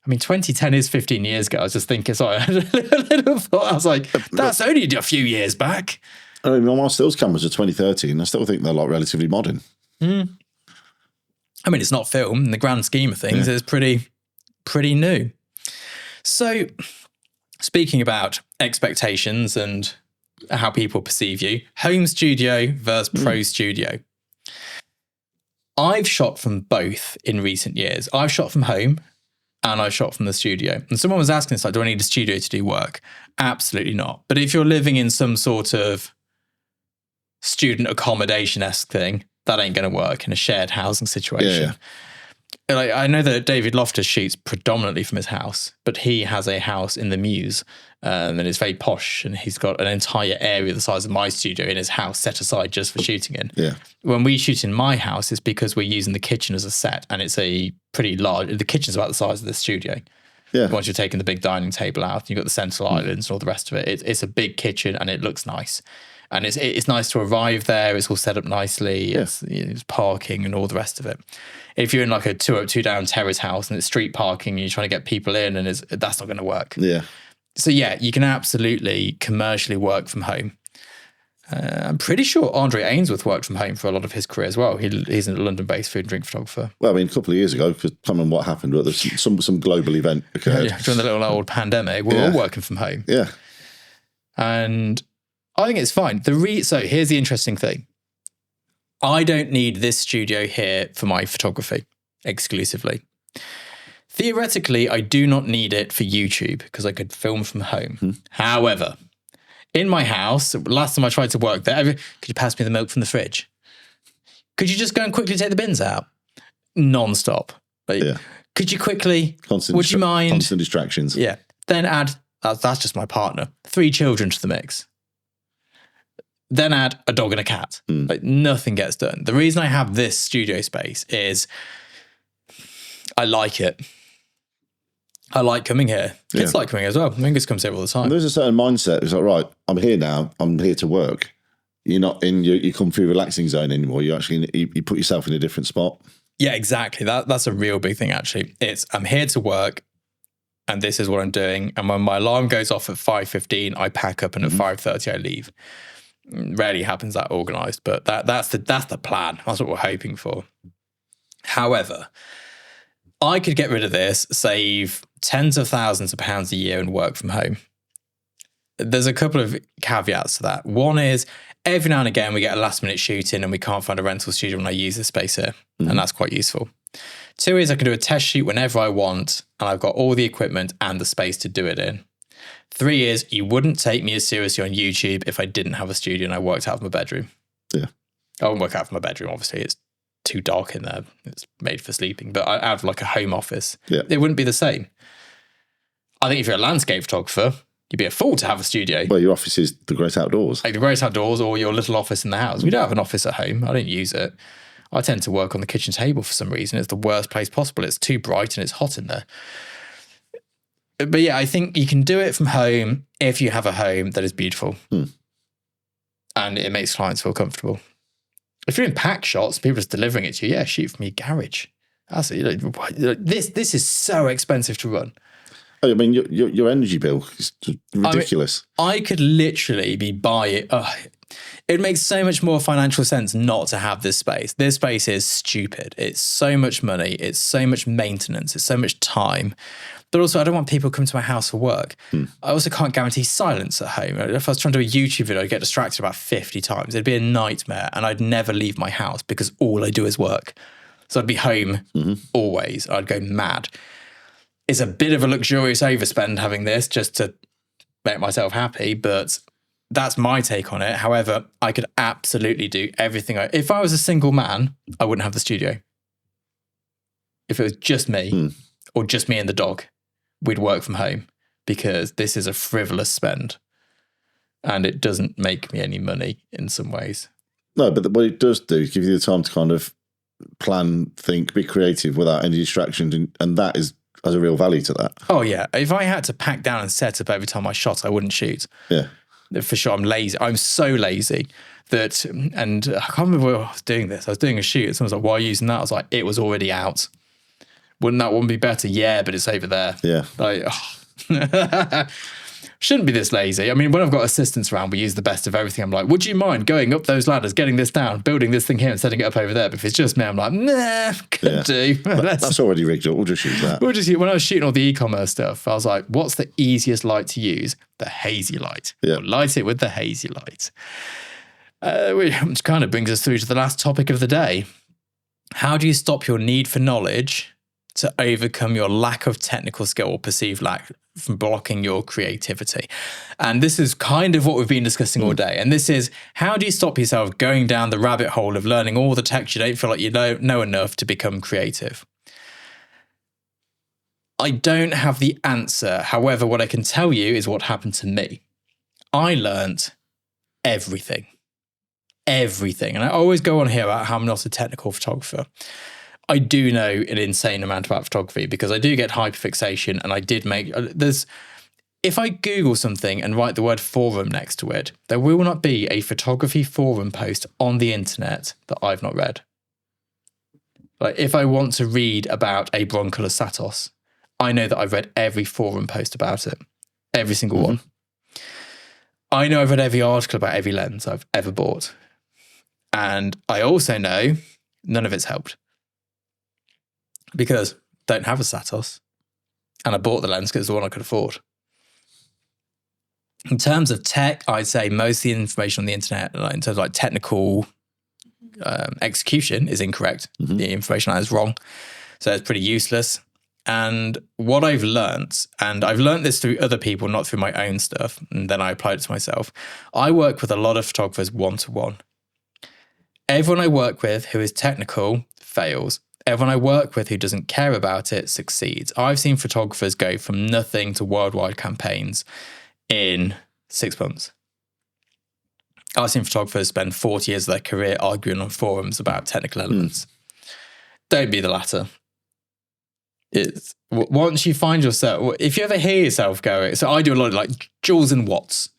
I mean, 2010 is 15 years ago. I was just thinking, sorry, I had a little thought. I was like, that's only a few years back.
I mean, my stills cameras are 2013. I still think they're like relatively modern.
I mean, it's not film in the grand scheme of things. It's pretty new. So speaking about expectations and how people perceive you, home studio versus pro studio. I've shot from both in recent years. I've shot from home and I've shot from the studio. And someone was asking us, like, do I need a studio to do work? Absolutely not. But if you're living in some sort of student accommodation-esque thing, that ain't going to work in a shared housing situation. Like, I know that David Loftus shoots predominantly from his house, but he has a house in the Mews and it's very posh, and he's got an entire area the size of my studio in his house set aside just for shooting in.
Yeah.
When we shoot in my house, it's because we're using the kitchen as a set, and it's a pretty large, the kitchen's about the size of the studio.
Yeah.
Once you're taking the big dining table out, you've got the central islands and all the rest of it. It's a big kitchen and it looks nice. And it's nice to arrive there. It's all set up nicely.
Yeah.
It's parking and all the rest of it. If you're in like a 2 up, 2 down terrace house and it's street parking and you're trying to get people in, and that's not going to work.
Yeah.
So yeah, you can absolutely commercially work from home. I'm pretty sure Andre Ainsworth worked from home for a lot of his career as well. He's a London-based food and drink photographer.
Well, I mean, a couple of years ago, because I can't remember what happened, but there's some global event occurred.
Yeah, during the little old pandemic, we're all working from home.
Yeah.
And I think it's fine. So here's the interesting thing. I don't need this studio here for my photography exclusively. Theoretically, I do not need it for YouTube because I could film from home. However, in my house, last time I tried to work there, could you pass me the milk from the fridge? Could you just go and quickly take the bins out? Non-stop. Could you quickly, would you mind?
Constant distractions.
Yeah. Then add, that's just my partner, 3 children to the mix. Then add a dog and a cat. Like, nothing gets done. The reason I have this studio space is I like it. I like coming here. Kids like coming here as well. Mingus comes here all the time.
And there's a certain mindset. It's like, right, I'm here now. I'm here to work. You're not in your comfy, relaxing zone anymore. You actually you put yourself in a different spot. Yeah,
exactly. That's a real big thing, actually. It's I'm here to work, and this is what I'm doing. And when my alarm goes off at 5:15, I pack up, and at 5:30 I leave. Rarely happens that organised, but that's the plan. That's what we're hoping for. However, I could get rid of this, save tens of thousands of pounds a year and work from home. There's a couple of caveats to that. One is every now and again we get a last minute shoot in and we can't find a rental studio when I use this space here. And that's quite useful. 2 is I can do a test shoot whenever I want and I've got all the equipment and the space to do it in. 3 is you wouldn't take me as seriously on YouTube if I didn't have a studio and I worked out of my bedroom.
Yeah.
I wouldn't work out of my bedroom, obviously. It's too dark in there. It's made for sleeping. But out of like a home office, it wouldn't be the same. I think if you're a landscape photographer, you'd be a fool to have a studio.
Well, your office is the great outdoors.
Like the great outdoors or your little office in the house. We don't have an office at home. I don't use it. I tend to work on the kitchen table for some reason. It's the worst place possible. It's too bright and it's hot in there. But yeah, I think you can do it from home if you have a home that is beautiful. And it makes clients feel comfortable. If you're in pack shots, people are just delivering it to you, shoot from your garage. That's this is so expensive to run.
I mean, your energy bill is ridiculous.
I could literally be buying. It makes so much more financial sense not to have this space. This space is stupid. It's so much money. It's so much maintenance. It's so much time. But also, I don't want people coming to my house for work. I also can't guarantee silence at home. If I was trying to do a YouTube video, I'd get distracted about 50 times. It'd be a nightmare, and I'd never leave my house because all I do is work. So I'd be home always. I'd go mad. It's a bit of a luxurious overspend having this just to make myself happy, but that's my take on it. However, I could absolutely do everything. If I was a single man, I wouldn't have the studio. If it was just me or just me and the dog, we'd work from home because this is a frivolous spend and it doesn't make me any money in some ways.
No, but what it does do is give you the time to kind of plan, think, be creative without any distractions, and that has a real value to that.
Oh yeah, if I had to pack down and set up every time I shot, I wouldn't shoot.
Yeah.
For sure, I'm lazy. I'm so lazy that, and I can't remember where I was doing this. I was doing a shoot and someone was like, why are you using that? I was like, it was already out. Wouldn't that one be better? Yeah, but it's over there.
Yeah.
Like, shouldn't be this lazy. I mean, when I've got assistants around, we use the best of everything. I'm like, would you mind going up those ladders, getting this down, building this thing here and setting it up over there? But if it's just me, I'm like, nah, could do.
That's already rigged up. We'll just use that.
When I was shooting all the e-commerce stuff, I was like, what's the easiest light to use? The hazy light.
Yeah.
We'll light it with the hazy light. Which kind of brings us through to the last topic of the day. How do you stop your need for knowledge to overcome your lack of technical skill or perceived lack from blocking your creativity? And this is kind of what we've been discussing all day. And this is, how do you stop yourself going down the rabbit hole of learning all the tech you don't feel like you know enough to become creative? I don't have the answer. However, what I can tell you is what happened to me. I learnt everything. And I always go on here about how I'm not a technical photographer. I do know an insane amount about photography because I do get hyperfixation, and I did make if I Google something and write the word forum next to it, there will not be a photography forum post on the internet that I've not read. Like, if I want to read about a broncolor satos, I know that I've read every forum post about it, every single one. I know I've read every article about every lens I've ever bought. And I also know none of it's helped. Because I don't have a Satos. And I bought the lens because it's the one I could afford. In terms of tech, I'd say most of the information on the internet, in terms of like technical execution, is incorrect. The information is wrong. So it's pretty useless. And what I've learnt, and I've learnt this through other people, not through my own stuff, and then I applied it to myself. I work with a lot of photographers one-to-one. Everyone I work with who is technical fails. Everyone I work with who doesn't care about it succeeds. I've seen photographers go from nothing to worldwide campaigns in 6 months. I've seen photographers spend 40 years of their career arguing on forums about technical elements. Don't be the latter. It's once you find yourself, if you ever hear yourself going, so I do a lot of like joules and watts.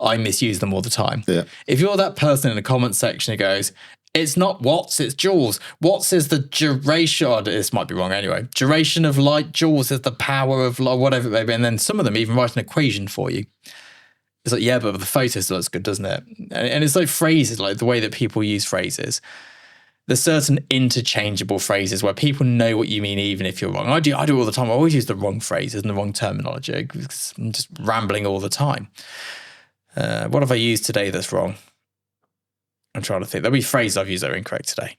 I misuse them all the time.
Yeah.
If you're that person in the comment section who goes, it's not watts, it's joules. Watts is the duration, oh, this might be wrong anyway. Duration of light, joules is the power of light, whatever it may be. And then some of them even write an equation for you. It's like, yeah, but the photo still looks good, doesn't it? And it's like phrases, like the way that people use phrases. There's certain interchangeable phrases where people know what you mean even if you're wrong. I do it all the time. I always use the wrong phrases and the wrong terminology because I'm just rambling all the time. What have I used today that's wrong? I'm trying to think. There'll be phrases I've used that are incorrect today.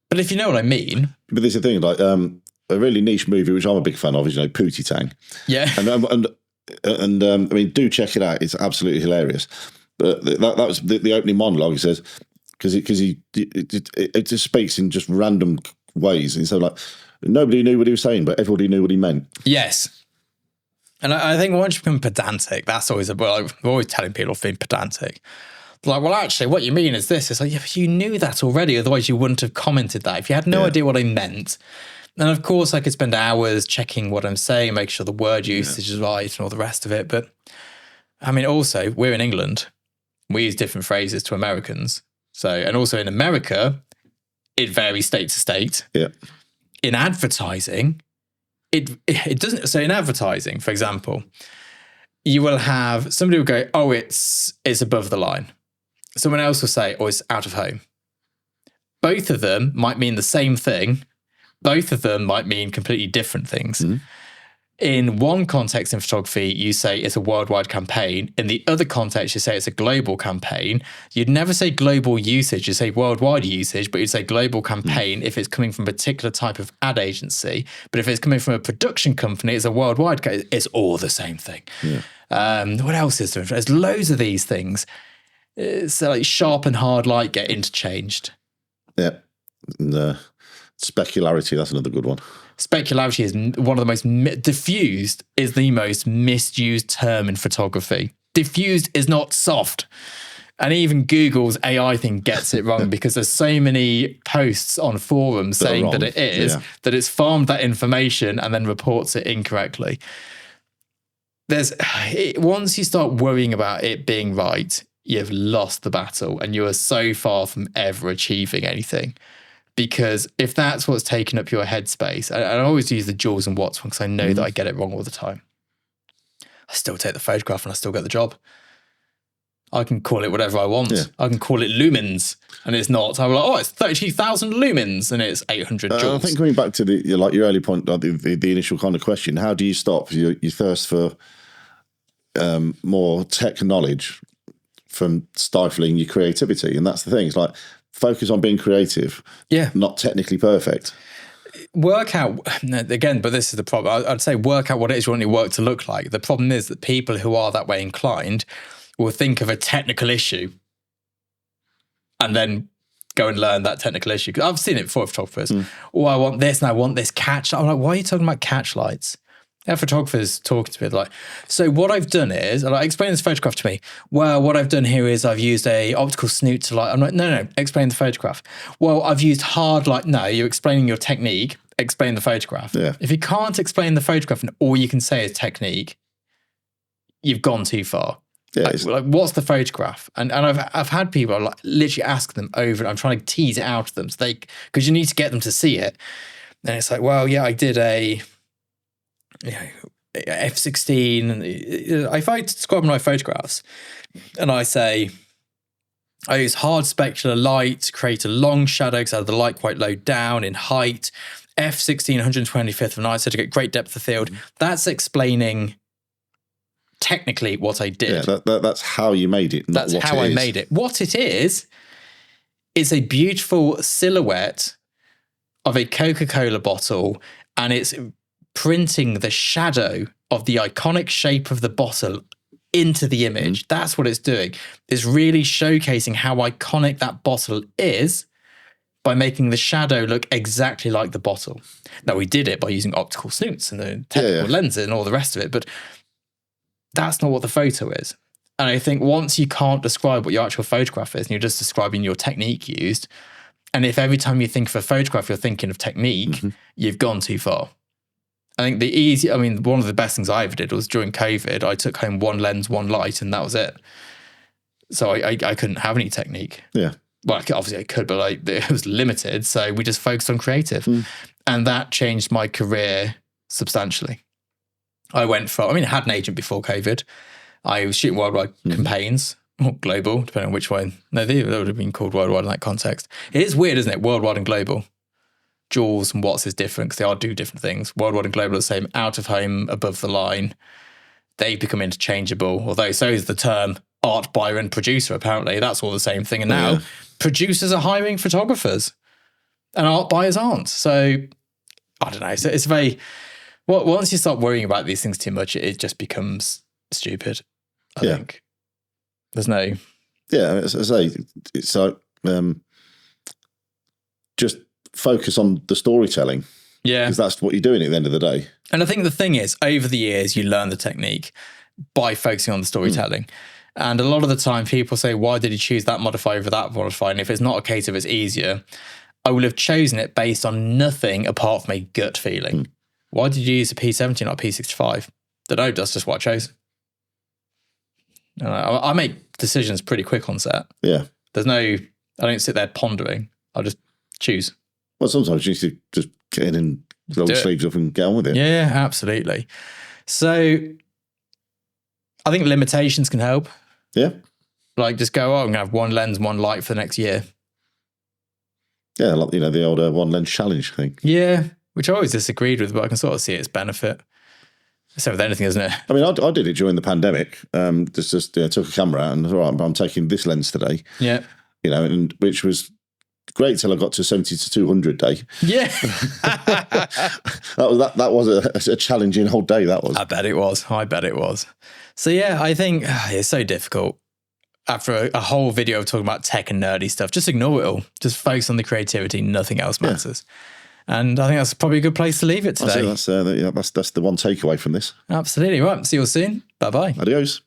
But if you know what I mean.
But there's a thing, like a really niche movie, which I'm a big fan of, is, Pootie Tang.
Yeah.
And I mean, do check it out. It's absolutely hilarious. But that was the opening monologue. He says, because it just speaks in just random ways. And so, like, nobody knew what he was saying, but everybody knew what he meant.
Yes. And I think once you become pedantic, that's always we're always telling people being pedantic. Like, well, actually, what you mean is this. It's like, yeah, but you knew that already. Otherwise, you wouldn't have commented that. If you had no idea what I meant. And of course, I could spend hours checking what I'm saying, make sure the word usage is right and all the rest of it. But I mean, also, we're in England. We use different phrases to Americans. So, and also in America, it varies state to state.
Yeah.
In advertising, it doesn't. So in advertising, for example, you will have somebody will go, oh, it's above the line. Someone else will say, oh, it's out of home. Both of them might mean the same thing. Both of them might mean completely different things. Mm-hmm. In one context in photography, you say it's a worldwide campaign. In the other context, you say it's a global campaign. You'd never say global usage. You say worldwide usage, but you'd say global campaign if it's coming from a particular type of ad agency. But if it's coming from a production company, it's a worldwide. It's all the same thing. Yeah. What else is there? There's loads of these things. So like sharp and hard light get interchanged.
Yeah. And, specularity, that's another good one.
Specularity is one of the most diffused is the most misused term in photography. Diffused is not soft. And even Google's AI thing gets it wrong because there's so many posts on forums saying that it is, that it's farmed that information and then reports it incorrectly. Once you start worrying about it being right, you've lost the battle and you are so far from ever achieving anything. Because if that's what's taken up your headspace, I always use the joules and watts one because I know that I get it wrong all the time. I still take the photograph and I still get the job. I can call it whatever I want. Yeah. I can call it lumens, and it's not. I'm like, oh, it's 32,000 lumens, and it's 800 joules.
I think coming back to your early point, the initial kind of question, how do you stop your thirst for more tech knowledge from stifling your creativity? And that's the thing. It's like, focus on being creative, not technically perfect.
Work out, again, but this is the problem. I'd say work out what it is you want your work to look like. The problem is that people who are that way inclined will think of a technical issue and then go and learn that technical issue. I've seen it before with photographers. Oh, I want this and I want this catch. I'm like, why are you talking about catch lights? Our photographers talking to me like, so what I've done is, and I explain this photograph to me. Well, what I've done here is I've used a optical snoot to light. I'm like, no, explain the photograph. Well, I've used hard light. No, you're explaining your technique. Explain the photograph. Yeah. If you can't explain the photograph and all you can say is technique, you've gone too far. Yeah, like, what's the photograph? And I've had people like literally ask them over. I'm trying to tease it out of them, so because you need to get them to see it. And it's like, well, yeah, I did a f/16. And if I describe my photographs, and I say I use hard specular light to create a long shadow because I have the light quite low down in height. f/16, 125th of an ISO to get great depth of field. That's explaining technically what I did.
Yeah, that's how you made it.
That's how I made it. What it is a beautiful silhouette of a Coca-Cola bottle, and it's printing the shadow of the iconic shape of the bottle into the image. That's what it's doing. It's really showcasing how iconic that bottle is by making the shadow look exactly like the bottle. Now, we did it by using optical snoots and the technical lenses and all the rest of it, but that's not what the photo is. And I think once you can't describe what your actual photograph is and you're just describing your technique used, and if every time you think of a photograph, you're thinking of technique, you've gone too far. I think one of the best things I ever did was during COVID, I took home one lens, one light, and that was it. So I couldn't have any technique.
Yeah.
Well, obviously I could, but it was limited. So we just focused on creative. And that changed my career substantially. I had an agent before COVID. I was shooting worldwide campaigns, or global, depending on which one. No, they would have been called worldwide in that context. It is weird, isn't it? Worldwide and global. Joules and watts is different because they all do different things. Worldwide and global are the same. Out of home, above the line. They become interchangeable, although so is the term art buyer and producer, apparently. That's all the same thing. And now producers are hiring photographers and art buyers aren't. So, I don't know. So it's very... Well, once you start worrying about these things too much, it just becomes stupid, I think. There's no...
Yeah, as I say, it's like just focus on the storytelling. Yeah. Because that's what you're doing at the end of the day.
And I think the thing is, over the years, you learn the technique by focusing on the storytelling. And a lot of the time, people say, why did you choose that modifier over that modifier? And if it's not a case of it's easier, I will have chosen it based on nothing apart from a gut feeling. Why did you use a P70, not a P65? Don't know, that's just what I chose. I make decisions pretty quick on set.
Yeah.
I don't sit there pondering. I just choose.
Well, sometimes you need to just get in and roll the sleeves up and get on with it.
Yeah, absolutely. So I think limitations can help.
Yeah.
Like just go, I'm going to have one lens, one light for the next year.
Yeah, like, the old one lens challenge thing.
Yeah, which I always disagreed with, but I can sort of see its benefit. So with anything, isn't it?
I mean, I did it during the pandemic. Just took a camera out and all right, I'm taking this lens today.
Yeah.
And which was great till I got to 70 to 200 day.
Yeah.
that was a challenging whole day, that was.
I bet it was. So yeah, I think it's so difficult. After a whole video of talking about tech and nerdy stuff, just ignore it all. Just focus on the creativity. Nothing else matters. Yeah. And I think that's probably a good place to leave it today.
That's the one takeaway from this.
Absolutely. Right. See you all soon. Bye-bye.
Adios.